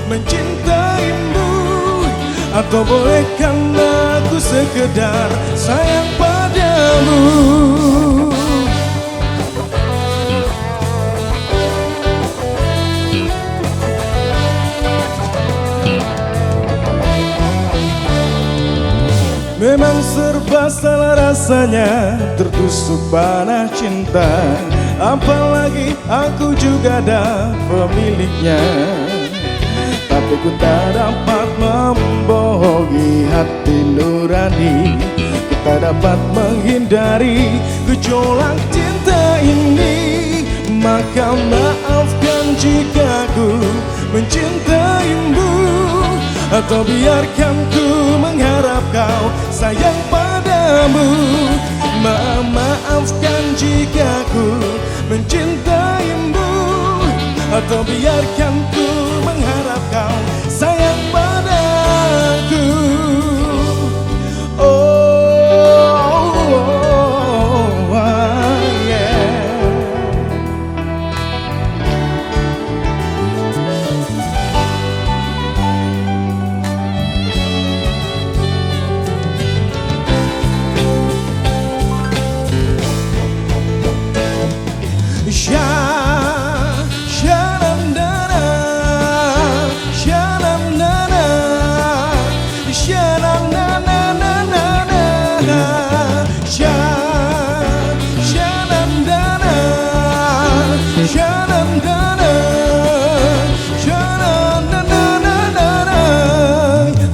mencintaimu. Atau bolehkan aku sekedar sayang padamu. Memang serba salah rasanya tertusuk panah cinta. Apalagi aku juga ada pemiliknya, tapi ku tak dapat membohongi hati nurani. Ku tak dapat menghindari gejolak cinta ini. Maka maafkan jika ku mencintaimu. Atau biarkan ku mengharap kau sayang padamu. Maafkan jika ku mencintaimu. Atau biarkan ku mengharap kau sayang padaku.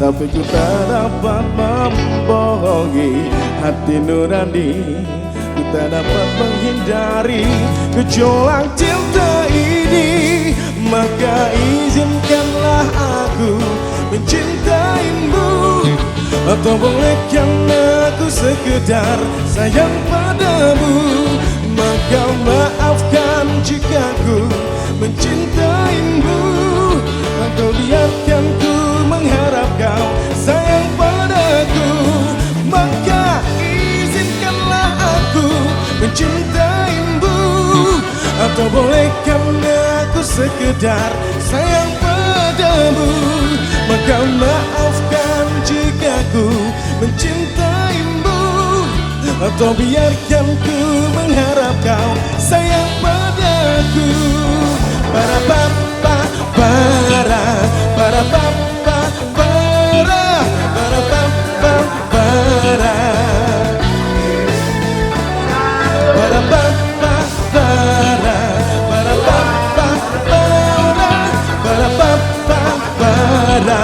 Tapi ku tak dapat membohongi hati nurani. Ku tak dapat menghindari gejolak cinta ini. Maka izinkanlah aku mencintaimu. Atau bolehkan aku sekedar sayang padamu. Maka maafkan jika ku mencintaimu. Atau biarkan ku mengharap kau sayang padaku. Maka izinkanlah aku mencintaimu. sekedar sayang padamu. Maka maafkan jika ku mencintaimu, atau biarkan ku mengharap kau sayang padaku. Para papa para, para papa para, para papa para, para papa para, para papa para, para papa para.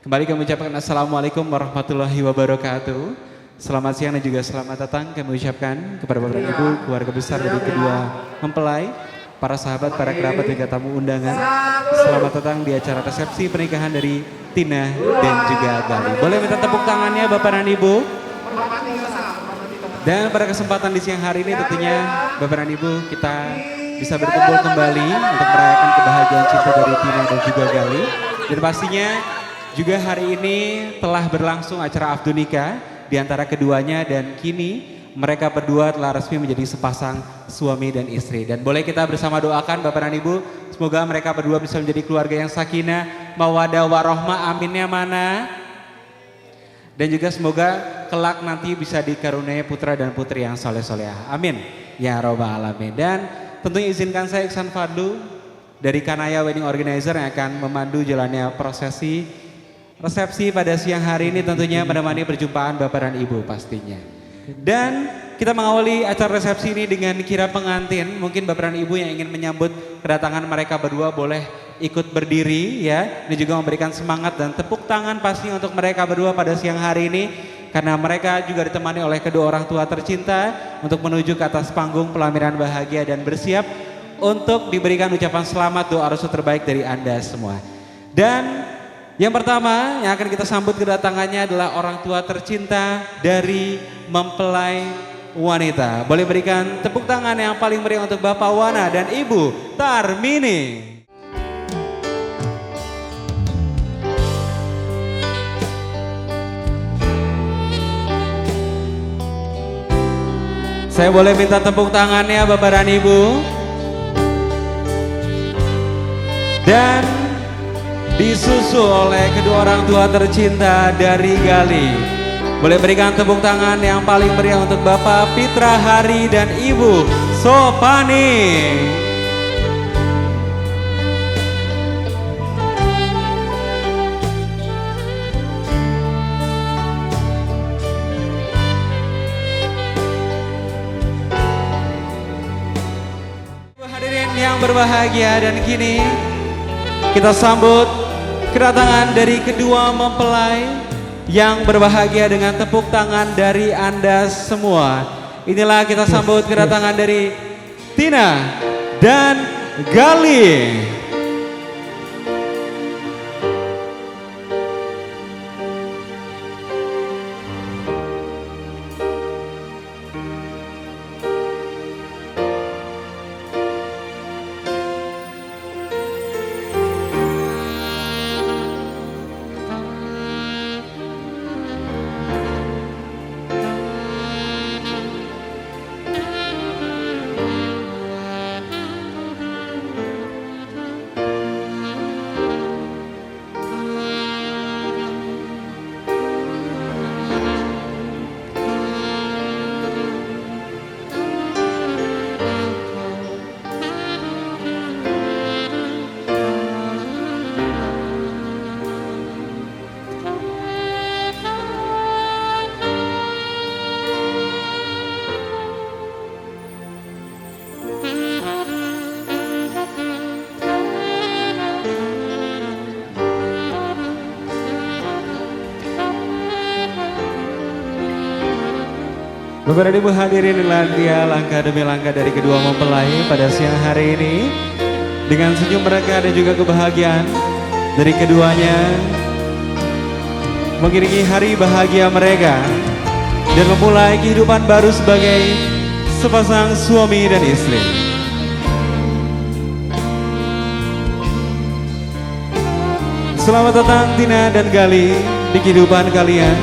Kembali kami ucapkan Assalamualaikum warahmatullahi wabarakatuh. Selamat siang dan juga selamat datang kami ucapkan kepada Bapak dan Ibu, keluarga besar dari kedua mempelai, para sahabat, para kerabat juga tamu undangan. Selamat datang di acara resepsi pernikahan dari Tina dan juga Gali. Boleh minta tepuk tangannya Bapak dan Ibu? Dan pada kesempatan di siang hari ini tentunya Bapak dan Ibu kita bisa berkumpul kembali untuk merayakan kebahagiaan cinta dari Tina dan juga Gali. Dan pastinya juga hari ini telah berlangsung acara akad nikah di antara keduanya dan kini mereka berdua telah resmi menjadi sepasang suami dan istri. Dan boleh kita bersama doakan Bapak dan Ibu, semoga mereka berdua bisa menjadi keluarga yang sakinah, mawadah, warohmah, aminnya mana. Dan juga semoga kelak nanti bisa dikaruniai putra dan putri yang soleh-solehah. Amin. Ya Rabbal Alamin. Dan tentunya izinkan saya Iksan Fadlu dari Kanaya Wedding Organizer yang akan memandu jalannya prosesi resepsi pada siang hari ini, tentunya menemani perjumpaan Bapak dan Ibu pastinya. Dan kita mengawali acara resepsi ini dengan kirap pengantin. Mungkin Bapak dan Ibu yang ingin menyambut kedatangan mereka berdua boleh ikut berdiri ya. Dan juga memberikan semangat dan tepuk tangan pasti untuk mereka berdua pada siang hari ini. Karena mereka juga ditemani oleh kedua orang tua tercinta untuk menuju ke atas panggung pelaminan bahagia dan bersiap untuk diberikan ucapan selamat, doa restu terbaik dari Anda semua. Dan yang pertama yang akan kita sambut kedatangannya adalah orang tua tercinta dari mempelai wanita. Boleh berikan tepuk tangan yang paling meriah untuk Bapak Wana dan Ibu Tarmini. Saya boleh minta tepuk tangannya Bapak dan Ibu. Dan disusul oleh kedua orang tua tercinta dari Gali. Boleh berikan tepuk tangan yang paling meriah untuk Bapak Pitra Hari dan Ibu Sopani. Hadirin yang berbahagia, dan kini kita sambut kedatangan dari kedua mempelai yang berbahagia dengan tepuk tangan dari Anda semua. Inilah kita sambut kedatangan dari Tina dan Gali. Bapak dan Ibu hadirin, inilah dia langkah demi langkah dari kedua mempelai pada siang hari ini. Dengan senyum mereka dan juga kebahagiaan dari keduanya mengiringi hari bahagia mereka dan memulai kehidupan baru sebagai sepasang suami dan istri. Selamat datang Tina dan Gali di kehidupan kalian.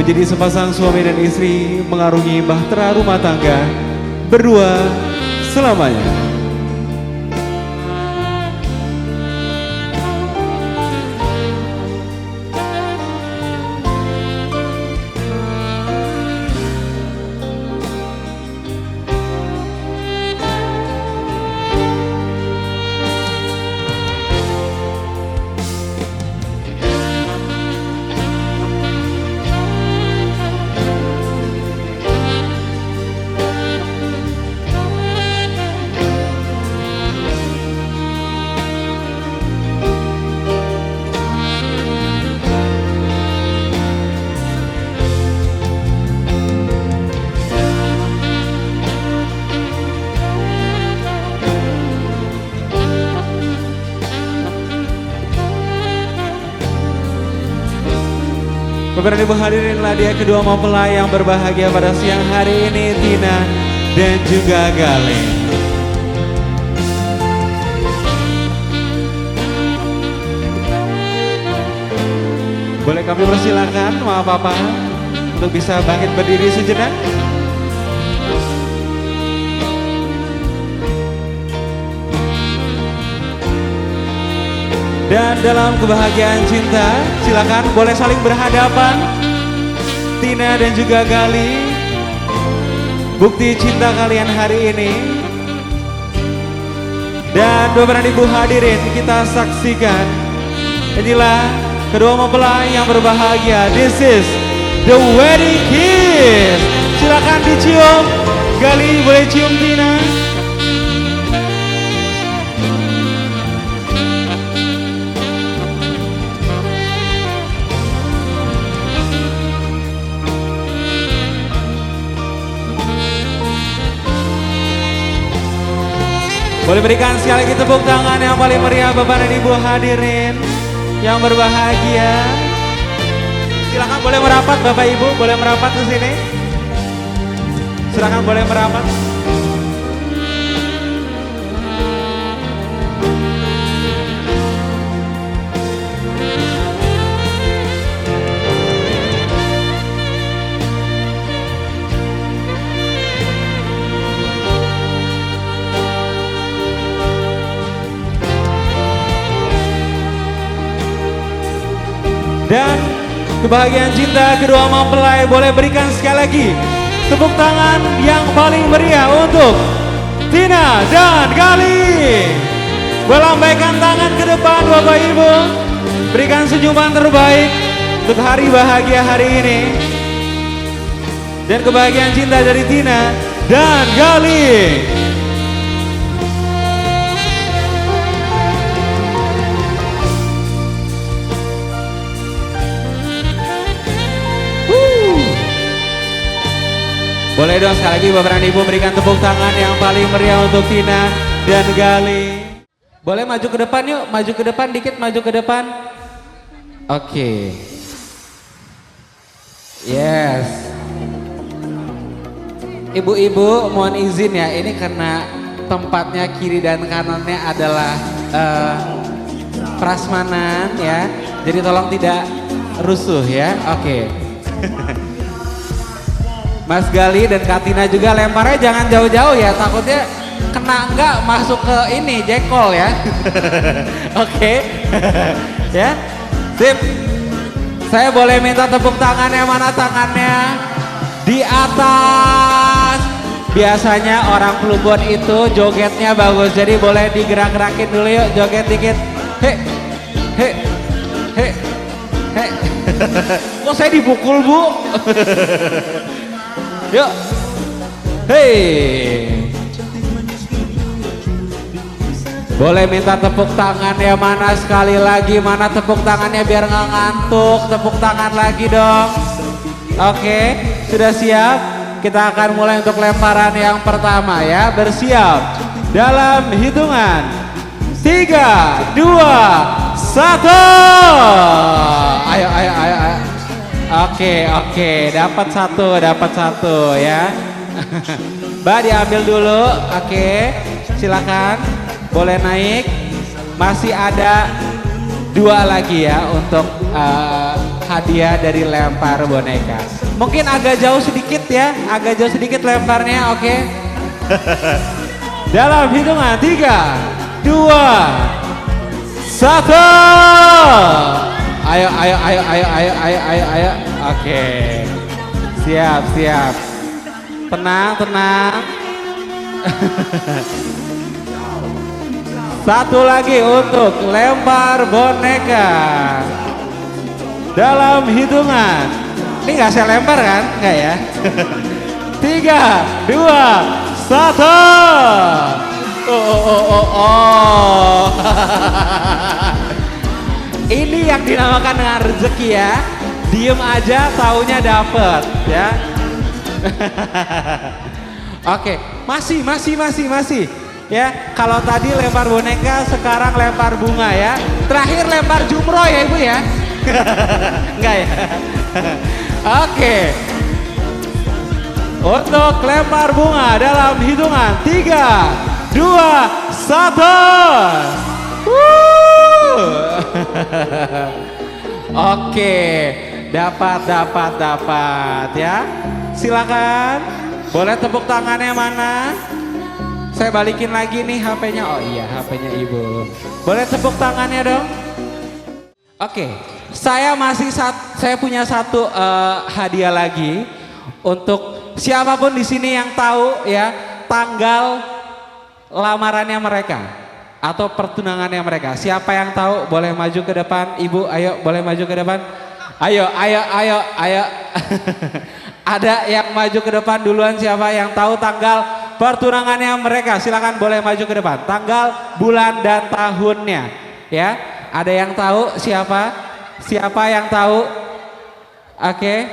Menjadi sepasang suami dan istri mengarungi bahtera rumah tangga berdua selamanya. Bapak dan Ibu hadirinlah dia kedua mempelai yang berbahagia pada siang hari ini, Tina dan juga Gali. Boleh kami persilakan maaf Papa untuk bisa bangkit berdiri sejenak. Dan dalam kebahagiaan cinta, silakan boleh saling berhadapan. Tina dan juga Gali, bukti cinta kalian hari ini. Dan Bapak dan Ibu hadirin, kita saksikan inilah kedua mempelai yang berbahagia. This is the wedding kiss. Silakan dicium. Gali boleh cium Tina. Boleh berikan sekali lagi tepuk tangan yang paling meriah Bapak dan Ibu hadirin yang berbahagia. Silakan boleh merapat Bapak Ibu, boleh merapat ke sini. Silakan boleh merapat. Dan kebahagiaan cinta kedua mempelai boleh berikan sekali lagi tepuk tangan yang paling meriah untuk Tina dan Gali. Melambaikan tangan ke depan Bapak Ibu, berikan senyuman terbaik untuk hari bahagia hari ini. Dan kebahagiaan cinta dari Tina dan Gali. Boleh dong sekali lagi Bapak dan Ibu berikan tepuk tangan yang paling meriah untuk Tina dan Gali. Boleh maju ke depan yuk, maju ke depan dikit, maju ke depan. Oke. Yes. Ibu-ibu mohon izin ya, ini karena tempatnya kiri dan kanannya adalah prasmanan ya. Jadi tolong tidak rusuh ya, oke. Mas Gali dan Katina juga lemparnya jangan jauh-jauh ya, takutnya kena enggak masuk ke ini jengkol ya. Oke. Ya. Sip. Saya boleh minta tepuk tangannya, mana tangannya? Di atas. Biasanya orang Plumbon itu jogetnya bagus, jadi boleh digerak-gerakin dulu yuk, joget dikit. He. He. He. He. Kok saya dipukul, Bu? Yuk, hei, boleh minta tepuk tangan ya, mana sekali lagi, mana tepuk tangannya biar nggak ngantuk, tepuk tangan lagi dong. Oke, sudah siap? Kita akan mulai untuk lemparan yang pertama ya, bersiap dalam hitungan 3, 2, 1. Ayo. Oke, dapat satu ya. Mbak diambil dulu, oke, silakan, boleh naik. Masih ada 2 lagi ya untuk hadiah dari lempar boneka. Mungkin agak jauh sedikit ya, agak jauh sedikit lemparnya, oke? Dalam hitungan 3, 2, 1. Ayo. Oke. Siap. Tenang. Satu lagi untuk lempar boneka. Dalam hitungan. Ini nggak saya lempar kan? Nggak ya? 3, 2, 1. Oh. Ini yang dinamakan dengan rezeki ya. Diem aja taunya dapet ya. Oke, masih. Ya, kalau tadi lempar boneka, sekarang lempar bunga ya. Terakhir lempar jumroh ya Ibu ya. Enggak ya. Oke. Untuk lempar bunga dalam hitungan 3, 2, 1. Oke, dapat ya. Silakan. Boleh tepuk tangannya mana? Saya balikin lagi nih HP-nya. Oh iya, HP-nya Ibu. Boleh tepuk tangannya dong? Oke, saya punya satu hadiah lagi untuk siapapun di sini yang tahu ya tanggal lamarannya mereka atau pertunangannya mereka. Siapa yang tahu boleh maju ke depan. Ibu, ayo boleh maju ke depan. Ayo. Ada yang maju ke depan duluan, siapa yang tahu tanggal pertunangannya mereka? Silakan boleh maju ke depan. Tanggal, bulan dan tahunnya. Ya, ada yang tahu siapa? Siapa yang tahu? Oke.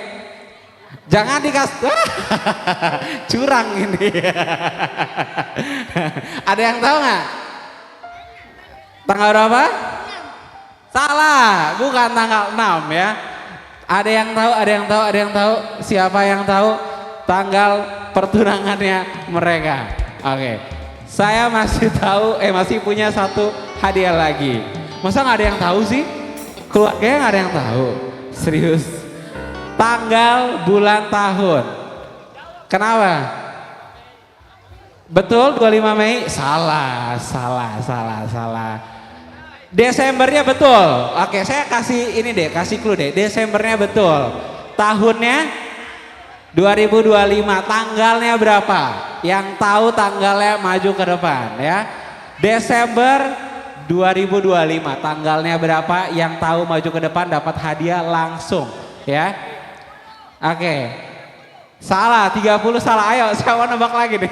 Jangan dikasih curang ini. Ada yang tahu nggak? Tanggal berapa? Salah, bukan tanggal 6 ya. Ada yang tahu? Siapa yang tahu tanggal pertunangannya mereka? Oke. Saya masih punya satu hadiah lagi. Masa nggak ada yang tahu sih? Keluarganya nggak ada yang tahu. Serius. Tanggal, bulan, tahun. Kenapa? Betul 25 Mei? Salah. Desembernya betul. Oke, saya kasih clue deh. Desembernya betul. Tahunnya 2025. Tanggalnya berapa? Yang tahu tanggalnya maju ke depan ya. Desember 2025. Tanggalnya berapa? Yang tahu maju ke depan dapat hadiah langsung ya. Oke. Salah, 30 salah. Ayo, saya mau nebak lagi nih.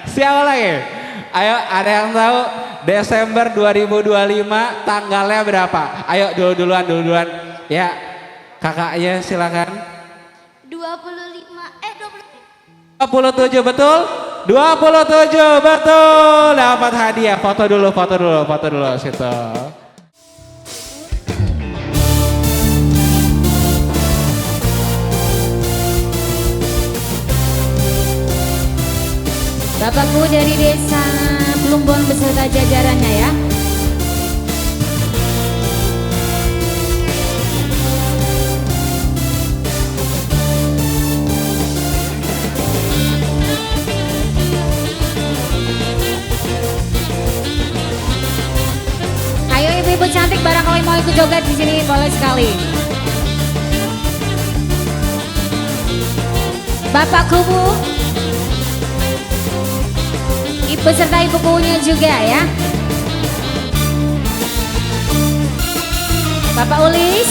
Siapa lagi? Ayo, ada yang tahu Desember 2025 tanggalnya berapa? Ayo duluan. Ya, kakaknya silakan. 27 betul? 27 betul. Dapat hadiah. Foto dulu situ. Bapakku dari desa Plumbon beserta jajarannya ya. Ayo ibu-ibu cantik barangkali mau ikut joget di sini boleh sekali. Bapakku Bu. Ibu serta ibukunya juga ya. Bapak Ulis.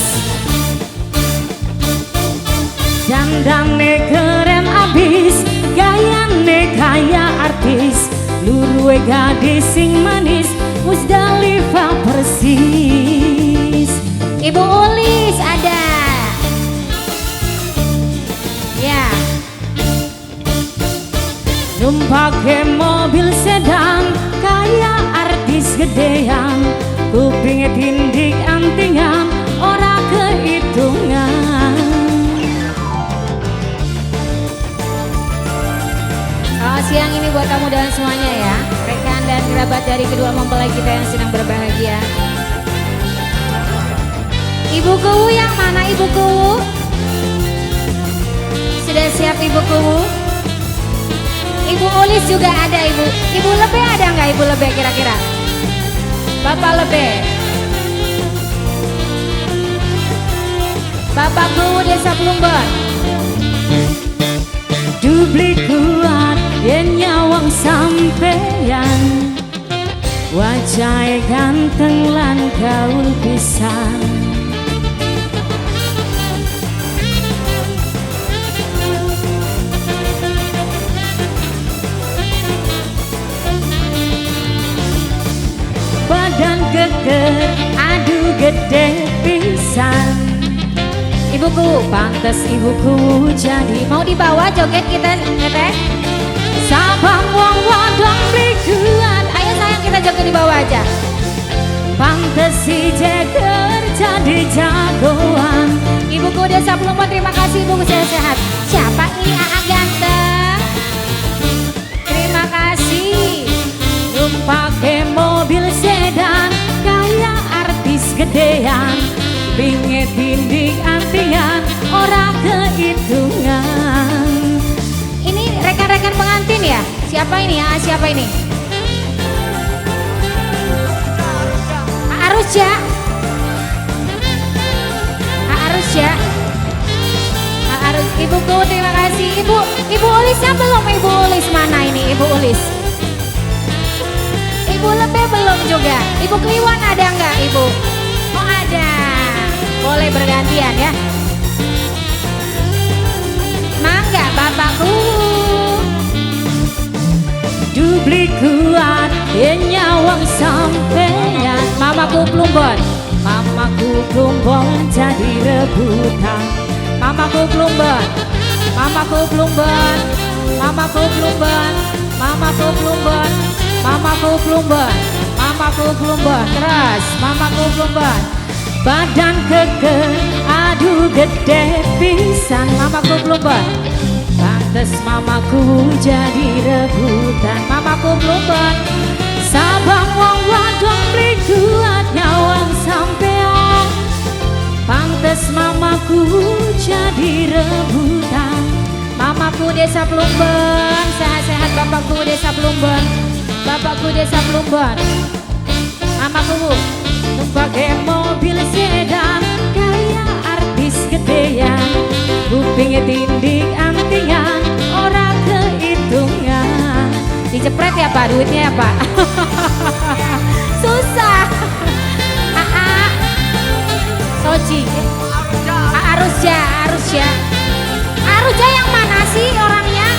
Dandane keren abis, gayane kaya artis, luruwe gadis sing manis, Musdalifah persis. Ibu Ulis ada. Ya. Numpake mobil sedan kaya artis gedean, kupingnya tindik antingan ora kehitungan. Selamat siang ini buat kamu dan semuanya ya, rekan dan kerabat dari kedua mempelai kita yang sedang berbahagia. Ibu Kuwu yang mana Ibu Kuwu? Sudah siap Ibu Kuwu? Ibu Ulis juga ada Ibu. Ibu Lebe ada nggak Ibu Lebe kira-kira? Bapak Lebe. Bapak Kuwu Desa Plumbon. Dubli kuat yen nyawang sampeyan, wajah ganteng lan gaul pisan. Badan geger, aduh gede pisan. Ibuku, pantes ibuku jadi. Mau dibawa joget kita ngeteh? Sabang wong wadon kuat. Ayo sayang kita joget di bawah aja. Pantes si jeger jadi jagoan. Ibuku Desa Plumbon, terima kasih Ibu sehat-sehat. Siapa ini Aa ganteng? Terima kasih. Numpake mobil sedan kayak artis gedean, pinggir tindik antian orang kehitungan. Ini rekan-rekan pengantin ya? Siapa ini ya? Siapa ini? Arusja. Arusja. Ibuku terima kasih. Ibu Ulisnya belum. Ibu Ulis mana ini? Ibu Ulis. Ibu Lebe belum juga. Ibu Kliwon ada nggak Ibu? Oh ada. Boleh bergantian ya. Mangga Bapakku. Dubli kuat yen nyawang sampeyan. Mamaku Plumbon. Mamaku Plumbon jadi rebutan. Mamaku Plumbon. Mamaku Plumbon. Mamaku Plumbon. Mamaku Plumbon. Mamaku Plumbon. Mamaku Plumbon. Terus Mamaku Plumbon. Badan keker, aduh gede pisan. Mamaku Plumbon. Pantes mamaku jadi rebutan. Mamaku Plumbon. Sabang wong wadon kuat nyawang sampean. Pantes mamaku jadi rebutan. Mamaku Desa Plumbon. Sehat-sehat Bapakku Desa Plumbon. Bapakku Desa Plumbon. Mamaku pakai mobil sedan kayak artis gedean, kupingnya tindik antian orang kehitungan. Dicepret ya Pak duitnya ya Pak. Susah. Soci. Arusja. Arusja yang mana sih orangnya?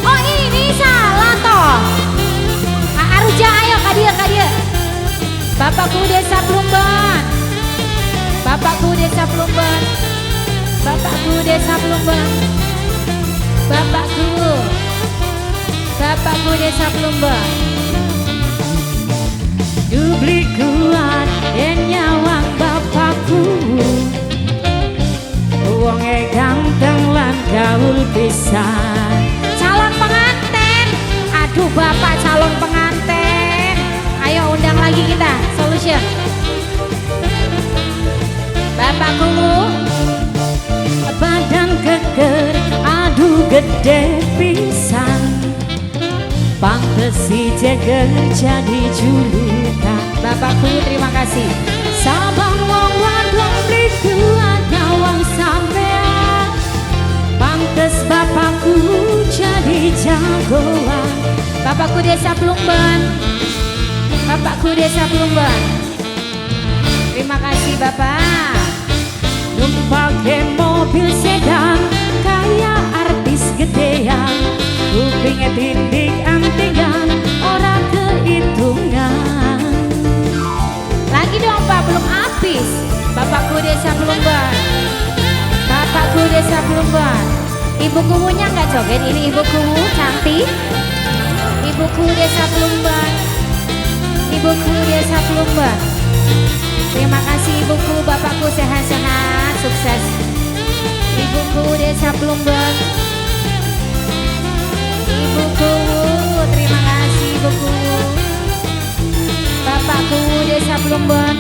Oh ini salah toh. Arusja ayo kadia. Bapakku Desa Plumbon. Bapakku Desa Plumbon. Bapakku Desa Plumbon. Bapakku Desa Plumbon. Dubli kuat yen nyawang bapakku, wonge ganteng lan gaul pisan. Calon pengantin. Aduh Bapak calon pengantin. Ayo undang lagi kita, solution. Bapakku. Badan keker, aduh gede pisan. Pantes si jeger jadi julukan. Bapakku terima kasih. Sabang wong wadon kuat nyawang sampean. Pantes bapakku jadi jagoan. Bapakku Desa Plumbon. Bapakku Desa Plumbon. Terima kasih Bapak. Numpake mobil sedan kayak artis gedean, kupingnya tindik antian orang kehitungan. Lagi dong Pak, belum habis. Bapakku Desa Plumbon. Bapakku Desa Plumbon. Ibu Kuwunya nggak joget, ini Ibu Kuwu cantik. Ibuku Desa Plumbon. Ibuku Desa Plumbon. Terima kasih Ibuku, Bapakku sehat-sehat, sukses. Ibuku Desa Plumbon. Ibuku, terima kasih Ibuku. Bapakku Desa Plumbon.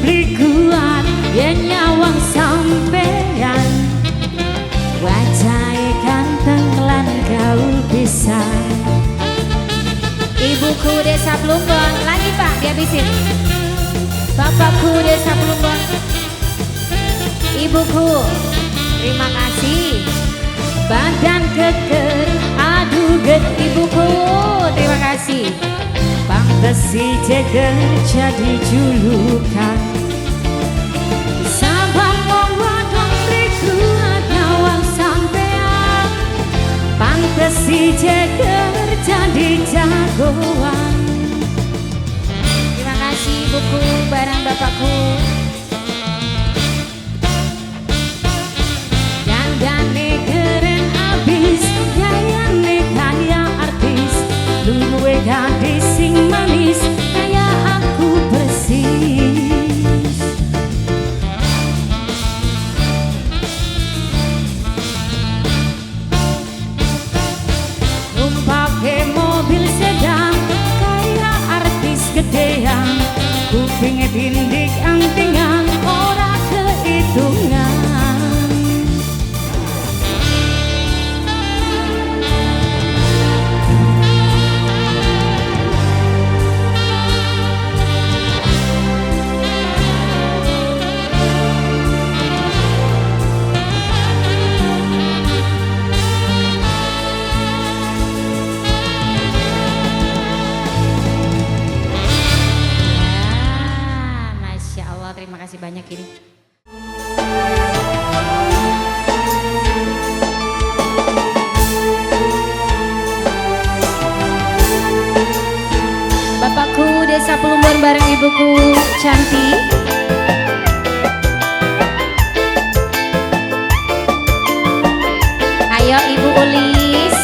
beli kuat yen nyawang sampeyan wajahe ganteng lan gaul pisan. Ibuku desa Plumbon, lagi Pak dihabisin. Bapakku desa Plumbon, ibuku terima kasih. Badan keker, aduh get ibuku terima kasih. Pantes si jeger jadi julukan. Sabang wong wadon riku nyawang sampean. Pantes si jeger jadi jagoan. Terima kasih ibuku barang bapakku. Dandane keren abis, gayane kaya artis. Luwe gadis sing manis, kaya aku persis. Numpake mobil sedan, kaya artis gedean. Kupingnya tindik angtingan, ora kehitungan. Masya Allah, terima kasih banyak ini. Bapakku desa Plumbon bareng ibuku cantik. Ayo Ibu Ulis.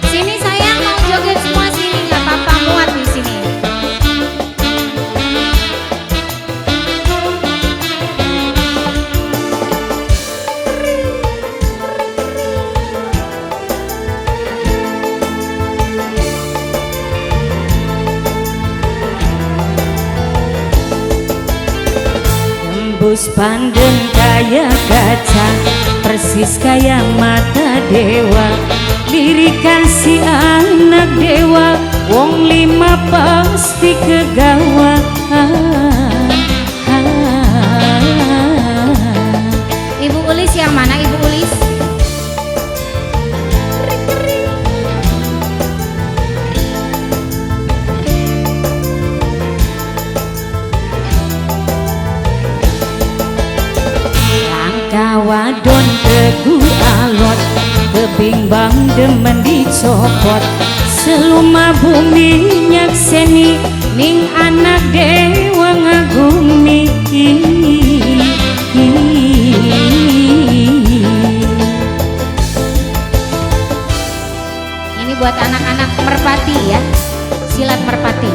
Sini sayang, mau joget semua sini, nggak apa-apa, muat di sini. Tembus pandang kaya kaca, persis kaya mata dewa. Lirikan si anak dewa, wong lima pasti kegawa. Ibu Ulis yang mana Ibu Ulis? Langkah wadon teguh alot, kebimbang demen dicopot. Seluma bumi nyakseni, ning anak dewa ngagumi. Ini buat anak-anak merpati ya, silat merpati.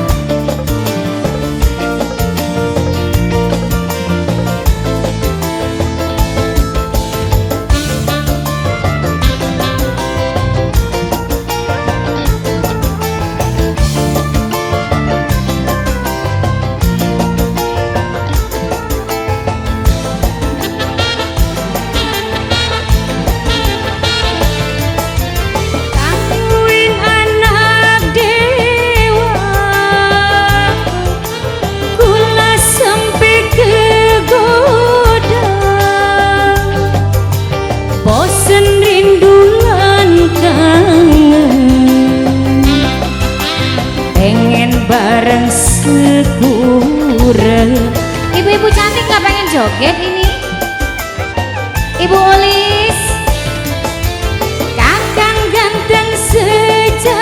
Kawin anak dewa, kula sampai kegoda. Bosen rindu lan kangen, pengen bareng sekure. Ibu-ibu cantik nggak pengen joget ini? Ibu Ulis. Kakang ganteng sejagat,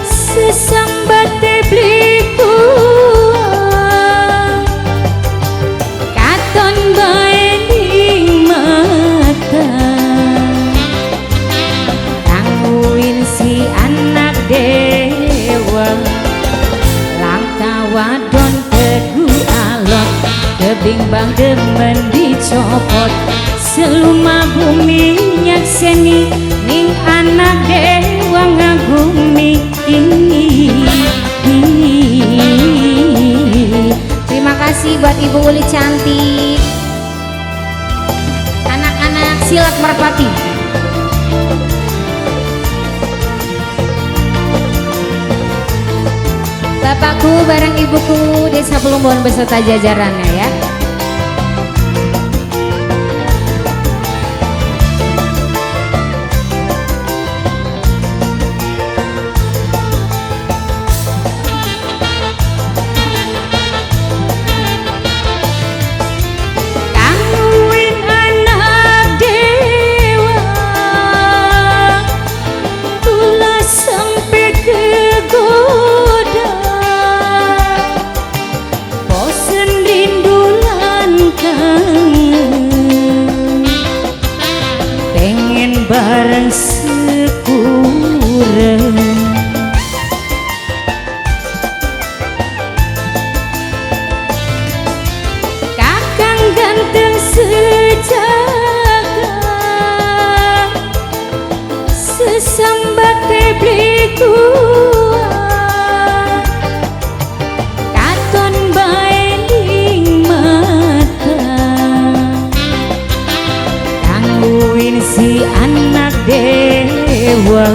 sesambate beli kuat. Katon bae ning mata, tangguin si anak dewa. Langkah wadon teguh alot, kebimbang demen dicopot. Seluma bumi nyakseni, ning anak dewa ngagumi. Terima kasih buat Ibu Uli cantik. Anak-anak silat merpati. Bapakku bareng ibuku Desa Plumbon beserta jajarannya ya. Kawin anak dewa, tulas sampai ke goda. Bosen rindulan kangen, pengen bareng sekurang. Kakang ganteng sejaga, sesambat beli kuat, katon bae ning mata, kangguin si anak dewa,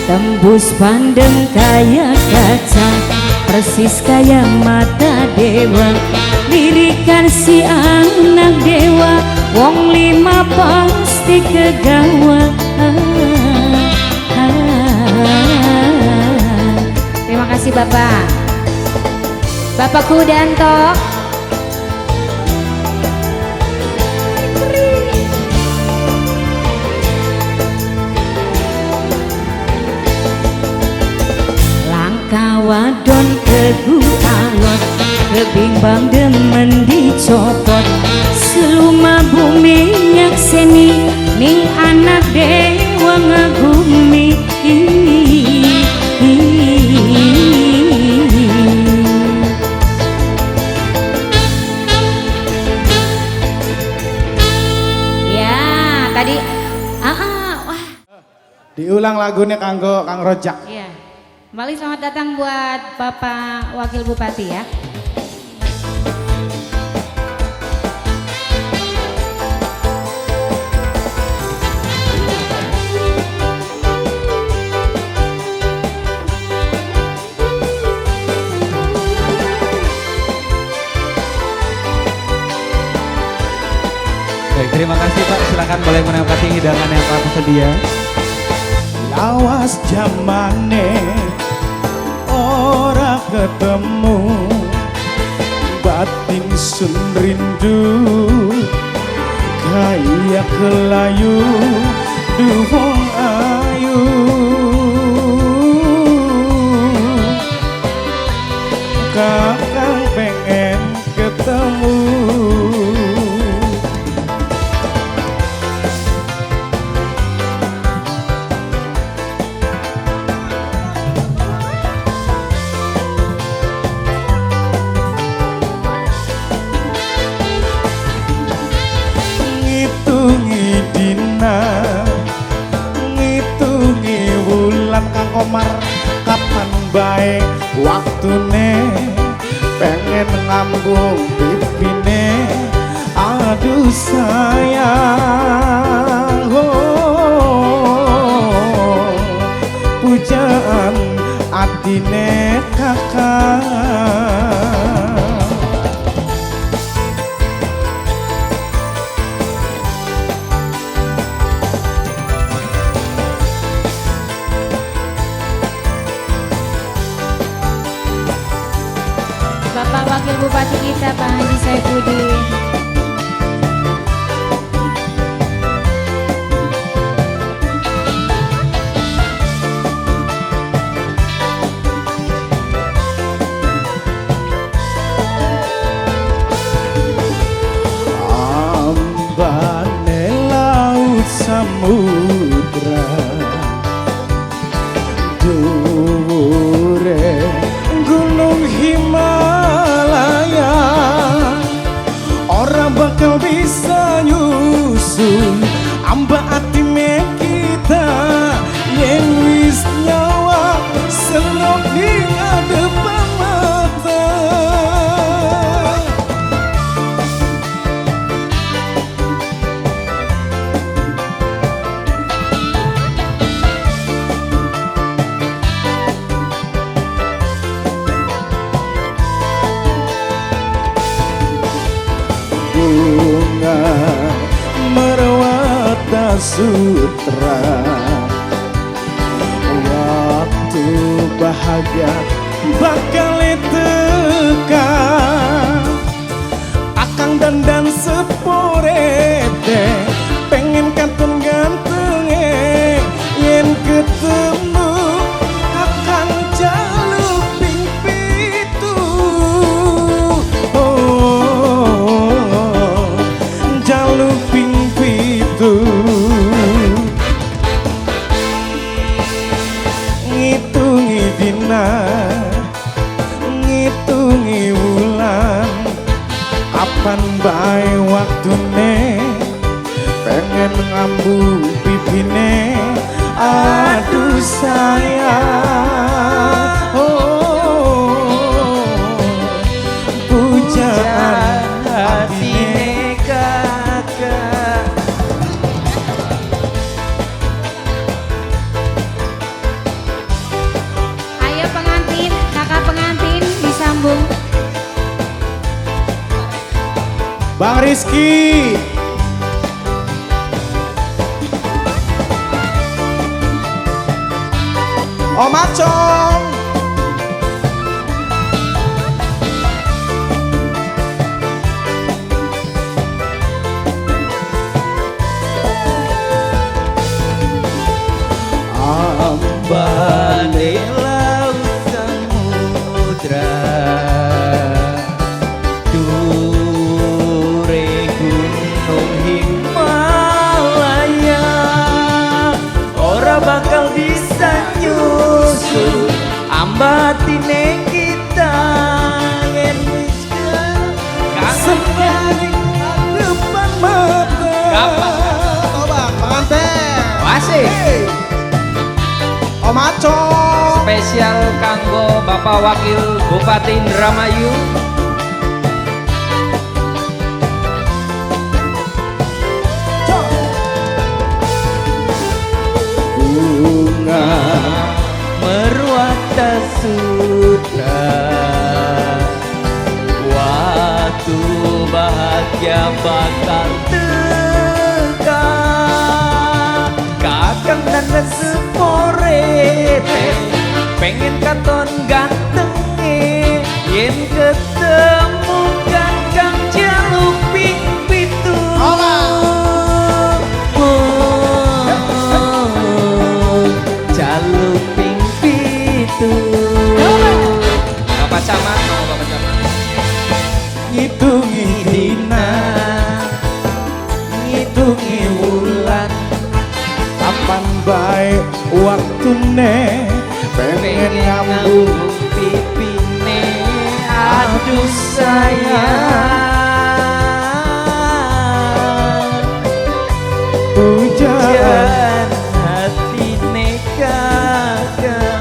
tembus pandang kaya kaca, persis kaya mata dewa. Lirikan si anak dewa, wong lima pasti kegawa. Terima kasih Bapak. Bapakku Danto. Langkah wadon teguh alot, kebimbang demen dicopot. Seluma bumi nyakseni, ning anak dewa ngagumi. Ya, tadi wah. Diulang lagunya kanggo Kang Rojak. Iya. Kembali selamat datang buat Bapak Wakil Bupati ya. Baik, terima kasih Pak. Silakan boleh menempati hidangan yang telah tersedia. Lawas jamane ora ketemu, batin sun rindu kaya kelayu duhong ayu. Kakang pengen ketemu, ngitungi dina, ngitungi wulan Kang Komar, kapan bae waktune pengen ngambung pipine. Aduh sayang, pujaan atine kakak. Bapak Wakil Bupati kita Pak Haji Saifuddin. Ambane laut samudra, dhuwure gunung Himalaya, ora bakal bisa sutra. Waktu bahagia bakal tekan. Akang dandan seporete pengen katun gantenge yen ketemu akang jaluping pitu. Oh, jaluping pitu. Ngitungi dina, ngitungi wulan, kapan bae waktune pengen ngambu pipine. Aduh sayang, oh, pujaan hatine kakak. Ayo pengantin, kakak pengantin disambung. Bang Rizky, Om Acong, ambane laut samudra, dure gunung Himalaya, ora bakal bisa nyusul ambatine kita yen wis sembari depan mata. Gampang. Coba pengantin. Asik. Om Acong. Spesial kanggo Bapak Wakil Bupati Indramayu. Bunga meruata sutra, waktu bahagia bakal tekan. Kakang dan seporete pengen katon gantenge yen ketemu kakang jaluping pitu. Jaluping pitu. Bapak Camat, mau Bapak Camat. ngitungi dina, ngitungi wulan, kapan bae waktune pengen ngambung pipine. Aduh sayang, hujan hatine kakak.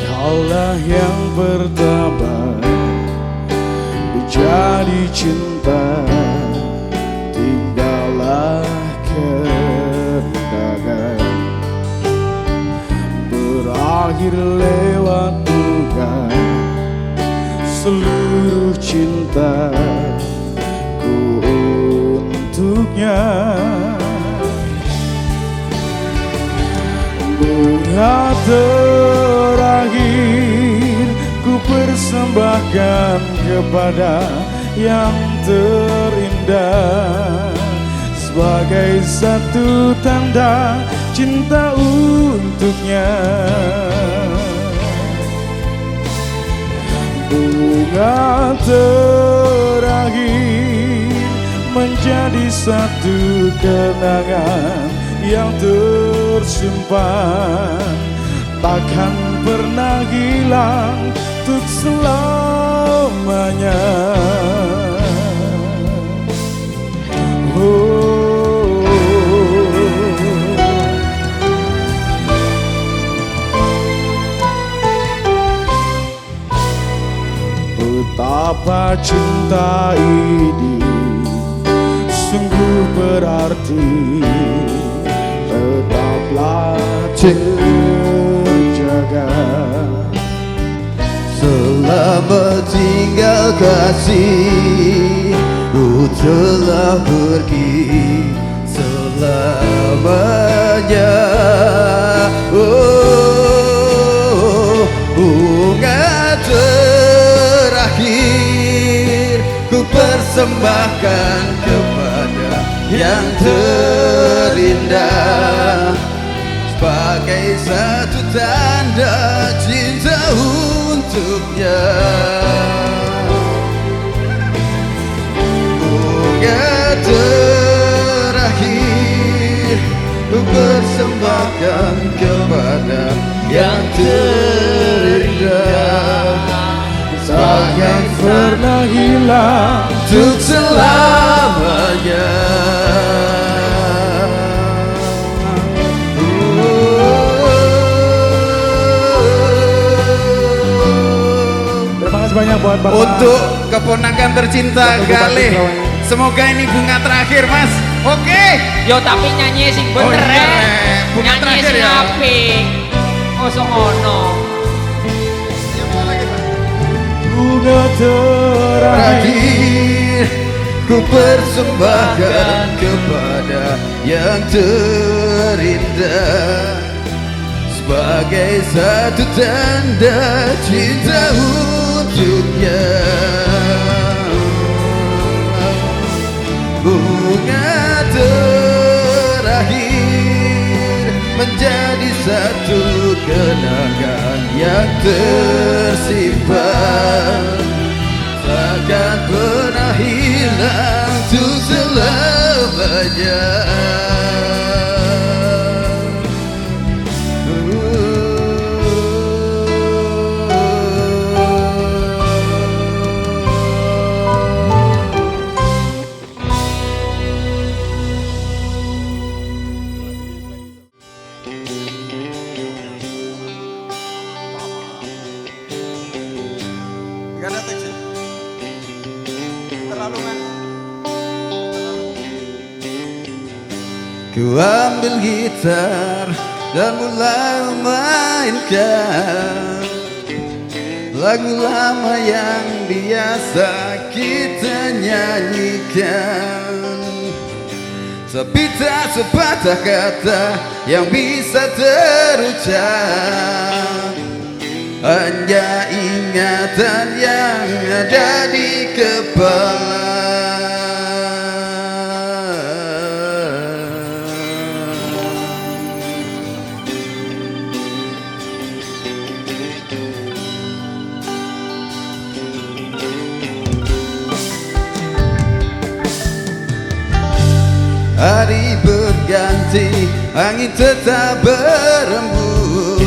Kaulah yang pertama menjadi cinta, tinggallah kenangan. Berakhir lewat duka seluruh cinta ku untuknya. Bunga terakhir ku persembahkan kepada yang terindah, sebagai satu tanda cinta untuknya. Bunga terakhir menjadi satu kenangan yang tersimpan, takkan pernah hilang untuk selamanya. Oh, betapa cinta ini sungguh berarti, tetaplah terjaga. Selamat tinggal kasih, ku telah pergi selamanya. Oh, bunga terakhir ku persembahkan kepada yang terindah, sebagai satu tanda cinta untuknya. Bunga terakhir ku persembahkan kepada yang terindah, Takkan pernah hilang untuk selamanya. Terima kasih banyak buat Bapak. Untuk keponakan tercinta Galih, semoga ini bunga terakhir Mas. Oke. Yo tapi nyanyi sing bener bunga nyanyi terakhir sing ya. apik. Oso ngono. Bunga Terakhir ku persembahkan kepada yang terindah, sebagai satu tanda cinta untuknya. Bunga terakhir menjadi satu kenangan yang tersimpan, takkan pernah hilang untuk selamanya. Gak ada teks ya? Terlalu kan? Ku ambil gitar dan mulai memainkan lagu lama yang biasa kita nyanyikan, tapi tak sepatah kata yang bisa terucap, hanya ingatan yang ada di kepala. Hari berganti, angin tetap berembus,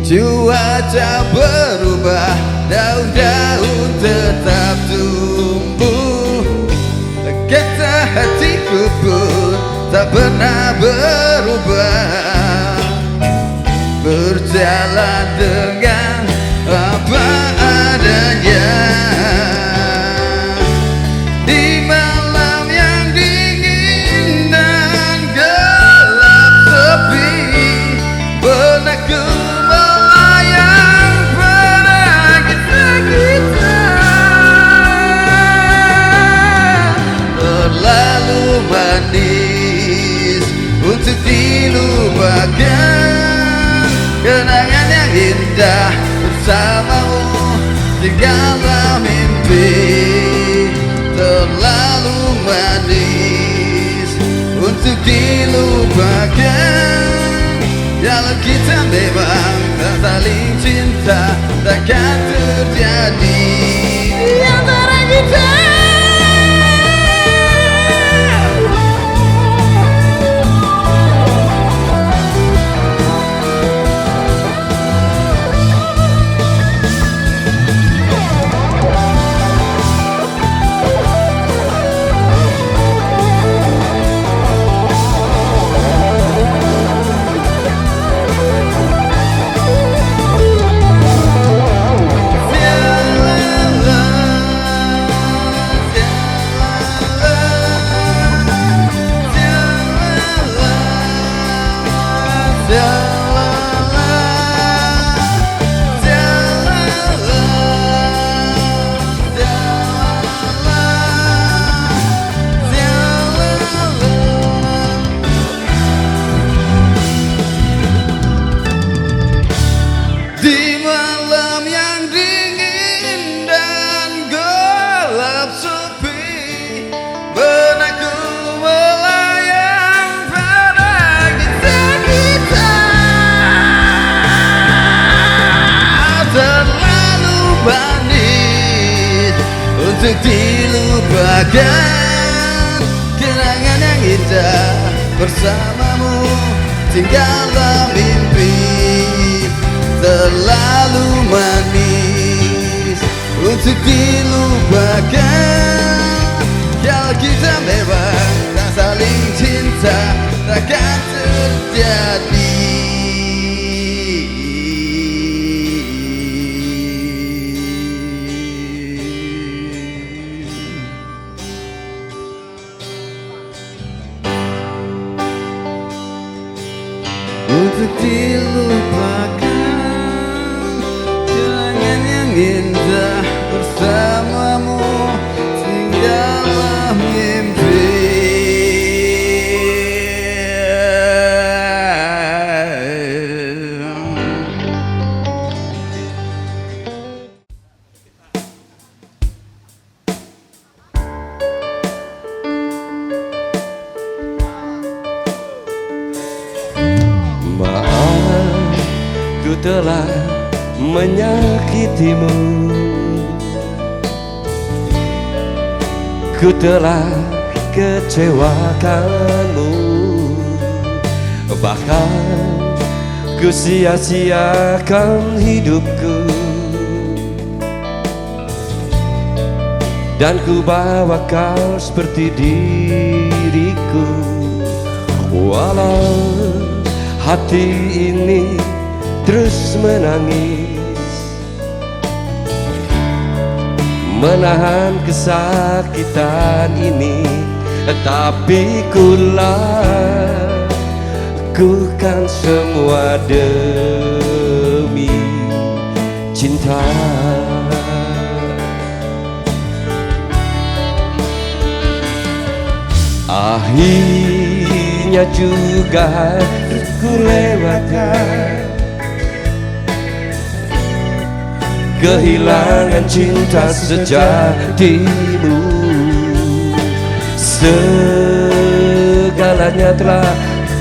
cuaca berubah, daun-daun tetap tumbuh. Kata hatiku pun tak pernah berubah, berjalan dengan apa adanya. Di malam yang dingin dan gelap sepi, pernah ku melayang pada kita. Terlalu manis untuk dilupakan, kenangan yang indah bersamamu tinggallah mimpi. Terlalu manis untuk dilupakan, kalau kita memang tak saling cinta, takkan terjadi di antara kita. manis untuk dilupakan. Kenangan yang indah bersamamu tinggallah mimpi terlalu manis untuk dilupakan. Kalau kita memang tak saling cinta, takkan terjadi. Untuk dilupakan kenangan yang indah bersamamu tinggallah mimpi. Maaf, ku telah menyakitimu, ku telah kecewakanmu, bahkan ku sia-siakan hidupku, dan ku bawa kau seperti diriku. Walau hati ini terus menangis, menahan kesakitan ini, tapi ku lakukan semua demi cinta. Akhirnya juga ku lewatkan kehilangan cinta sejatimu. Segalanya telah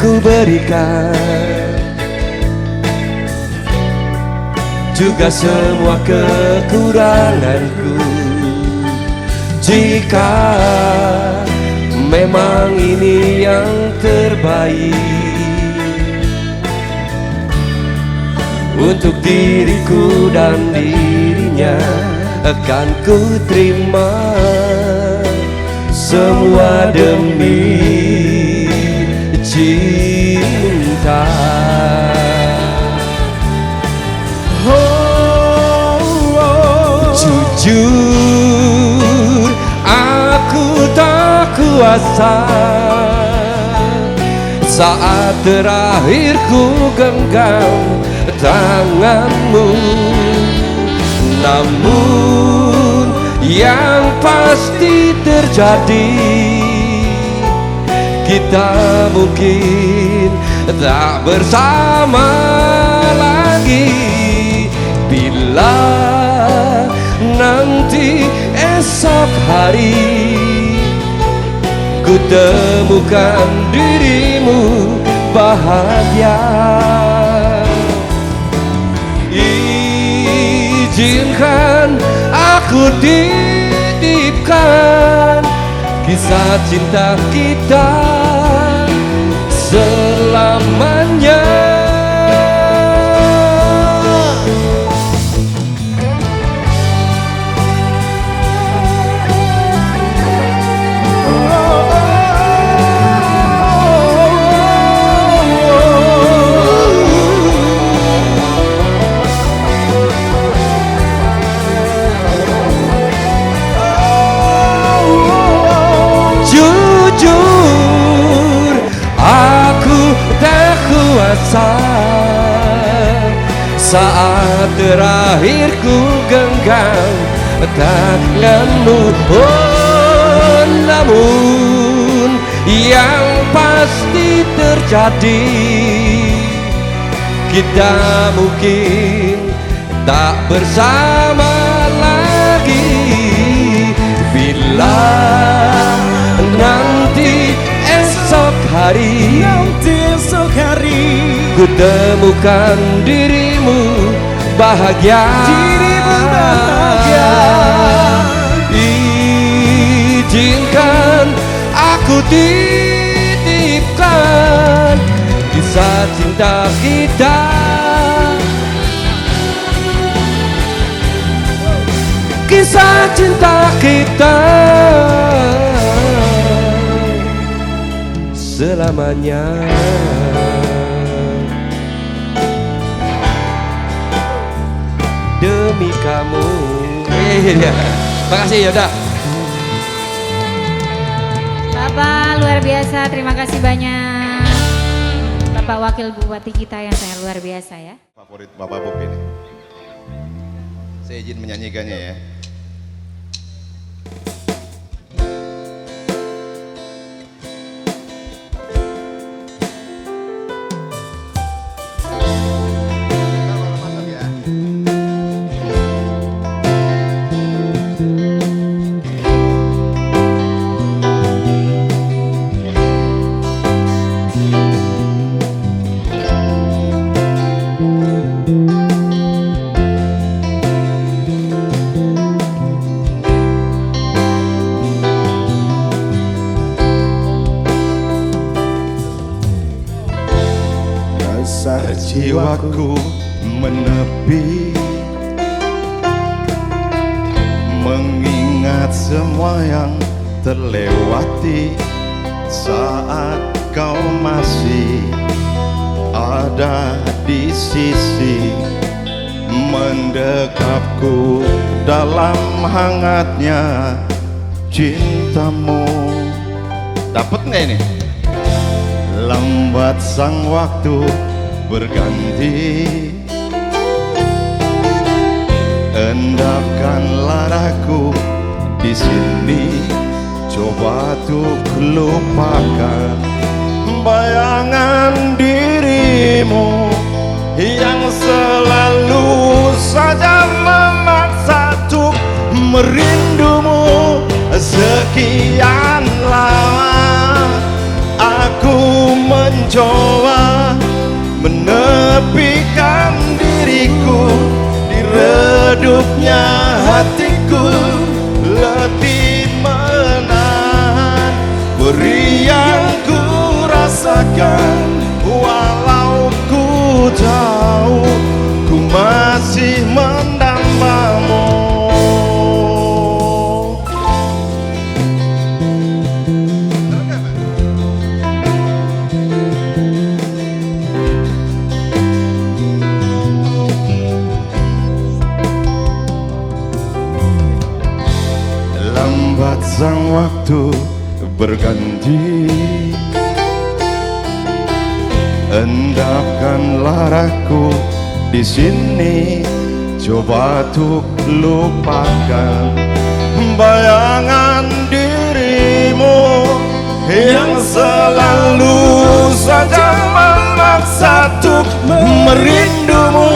ku berikan, juga semua kekuranganku. Jika memang ini yang terbaik untuk diriku dan dirinya, akan ku terima semua demi cinta. Jujur aku tak kuasa saat terakhir ku genggam tanganmu, namun yang pasti terjadi, kita mungkin tak bersama lagi. Bila nanti esok hari ku temukan dirimu bahagia, izinkan aku titipkan kisah cinta kita selamanya. Jujur aku tak kuasa saat terakhir ku genggam tanganmu. Oh, namun yang pasti terjadi, kita mungkin tak bersama lagi. Bila nanti esok hari ku temukan dirimu bahagia, Aku titipkan kisah cinta kita, kisah cinta kita selamanya. Demi kamu. Iya. Makasih ya udah. Bapak luar biasa, terima kasih banyak. Bapak Wakil Bupati kita yang sangat luar biasa ya. Favorit Bapak Bob ini. Saya izin menyanyikannya ya. Jiwaku menepi, mengingat semua yang terlewati saat kau masih ada di sisi, mendekapku dalam hangatnya cintamu. Dapat nggak ini? Lambat sang waktu berganti, endapkanlah aku di sini, coba tuh lupakan bayangan dirimu yang selalu saja memaksa untuk merindumu. Sekian lama aku mencoba menepikan diriku di redupnya hatiku, letih menahan beri yang ku rasakan. Walau ku tahu ku masih mendambamu. Lambat sang waktu berganti, endapkanlah aku di sini, coba tuh lupakan bayangan dirimu yang selalu saja memaksa untuk merindumu.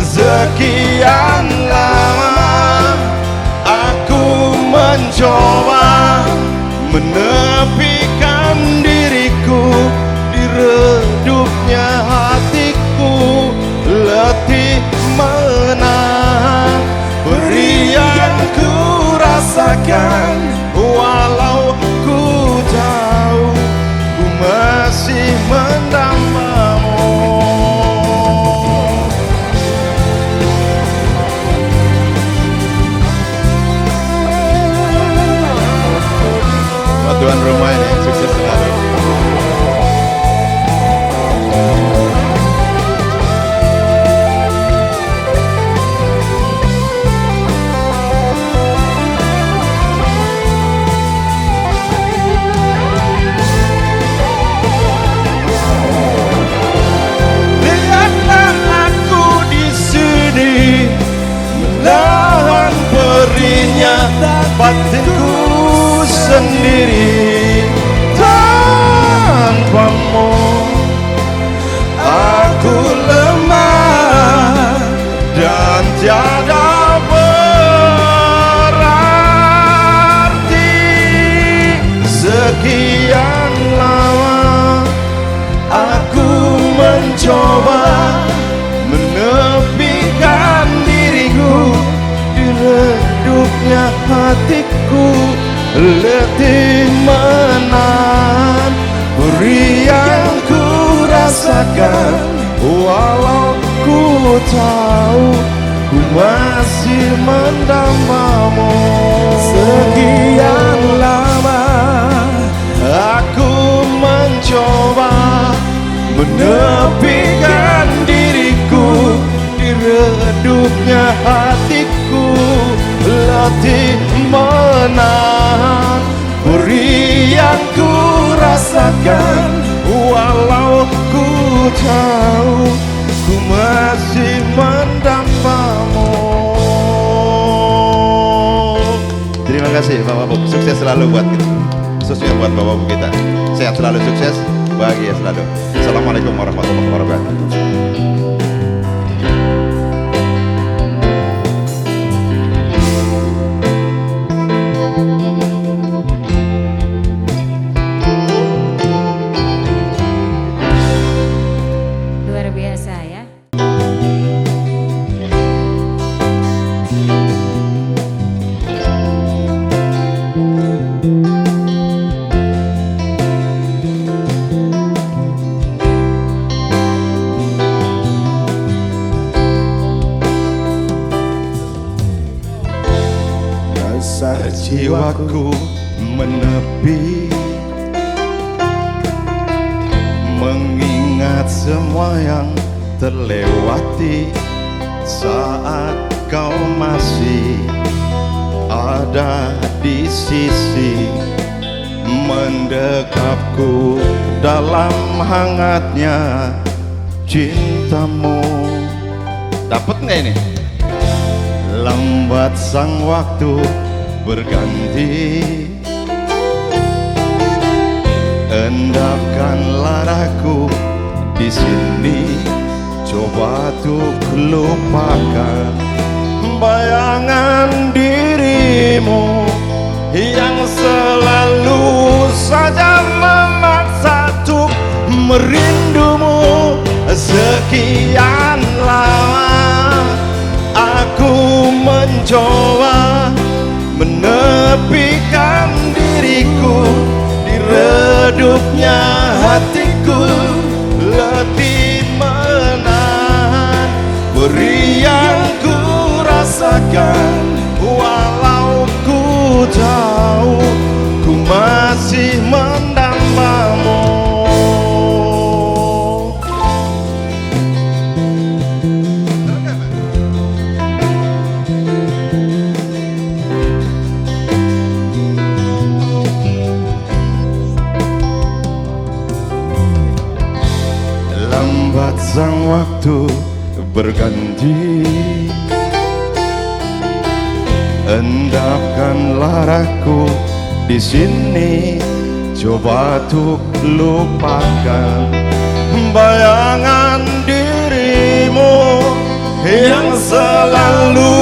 Sekian lama aku mencoba menepikan diriku di redupnya hatiku, letih menahan beri yang ku rasakan. Walau ku tahu ku masih mendambamu. Tuan rumah ini sukses selalu. Lihatlah aku di sini melawan perinya batinku sendiri. Tanpamu aku lemah dan tiada berarti. Sekian lama aku mencoba menepikan diriku di redupnya hatiku, letih menahan perih yang ku rasakan. Walau ku tahu ku masih mendambamu. Sekian lama aku mencoba menepikan diriku di redupnya hatiku, letih menahan perih yang ku rasakan. Walau ku tahu ku masih mendambamu. Terima kasih Bapak-Bapak, sukses selalu buat kita, khususnya buat Bapak-Bapak kita. Sehat selalu, sukses, bahagia selalu. Assalamualaikum warahmatullahi wabarakatuh. Luar biasa ya. Jiwaku menepi mengingat semua yang terlewati saat kau masih ada di sisi, mendekapku dalam hangatnya cintamu. Dapat nggak ini? Lambat sang waktu berganti, endapkanlah aku di sini, coba untuk lupakan bayangan dirimu yang selalu saja memaksa untuk merindumu. Sekian lama aku mencoba menepikan diriku di redupnya hatiku, letih menahan perih yang ku rasakan. Walau ku tahu ku masih mendambamu. Lambat sang waktu berganti, endapkanlah aku di sini, coba untuk lupakan bayangan dirimu yang selalu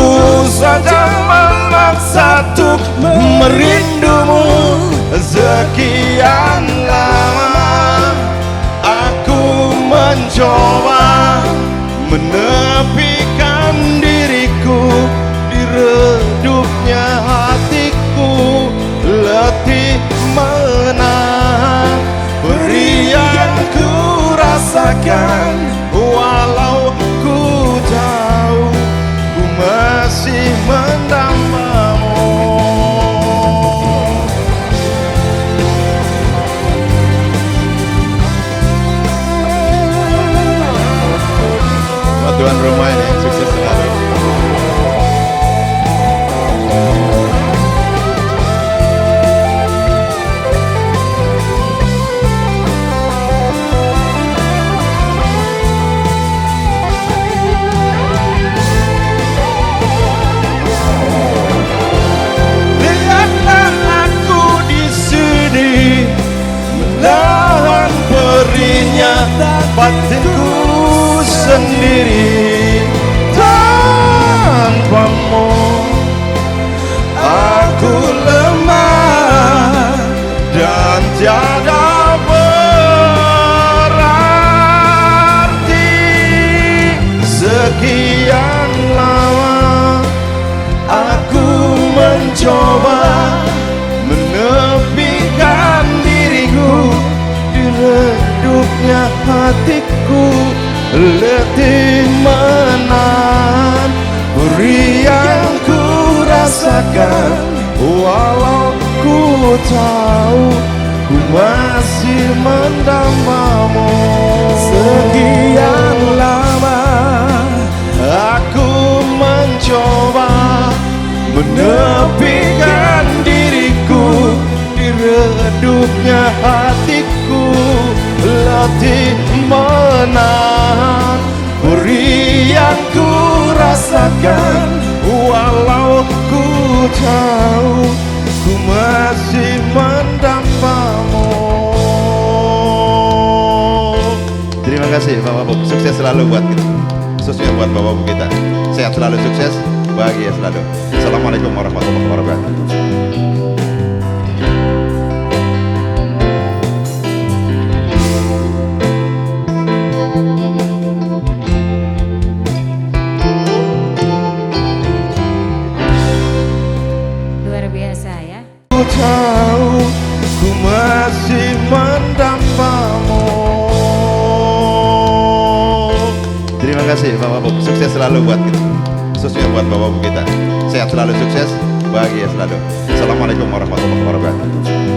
saja memaksa untuk merindumu. Sekian lama aku mencoba menepikan diriku di redupnya hatiku, letih menahan perih yang ku rasakan. Walau ku tahu ku masih mendambamu. Tuan rumah ini sukses selalu. Lihatlah aku di sini melawan perihnya batinku sendiri. Tanpamu aku lemah dan tiada berarti. Sekian lama aku mencoba letih menahan perih yang ku rasakan. Walau ku tahu ku masih mendambamu. Sekian lama aku mencoba menepikan diriku di redupnya hatiku, letih menahan perih yang ku rasakan. Walau ku tahu ku masih mendambamu. Terima kasih Bapak-Bapak, sukses selalu buat kita, khususnya buat Bapak-Bapak kita. Sehat selalu, sukses, bahagia selalu. Assalamualaikum warahmatullahi wabarakatuh. Luar biasa ya. Ku tahu ku masih mendambamu. Terima kasih Bapak-Bapak, sukses selalu buat kita, khususnya buat Bapak-Bapak kita. Sehat selalu, sukses, bahagia selalu. Assalamualaikum warahmatullahi wabarakatuh.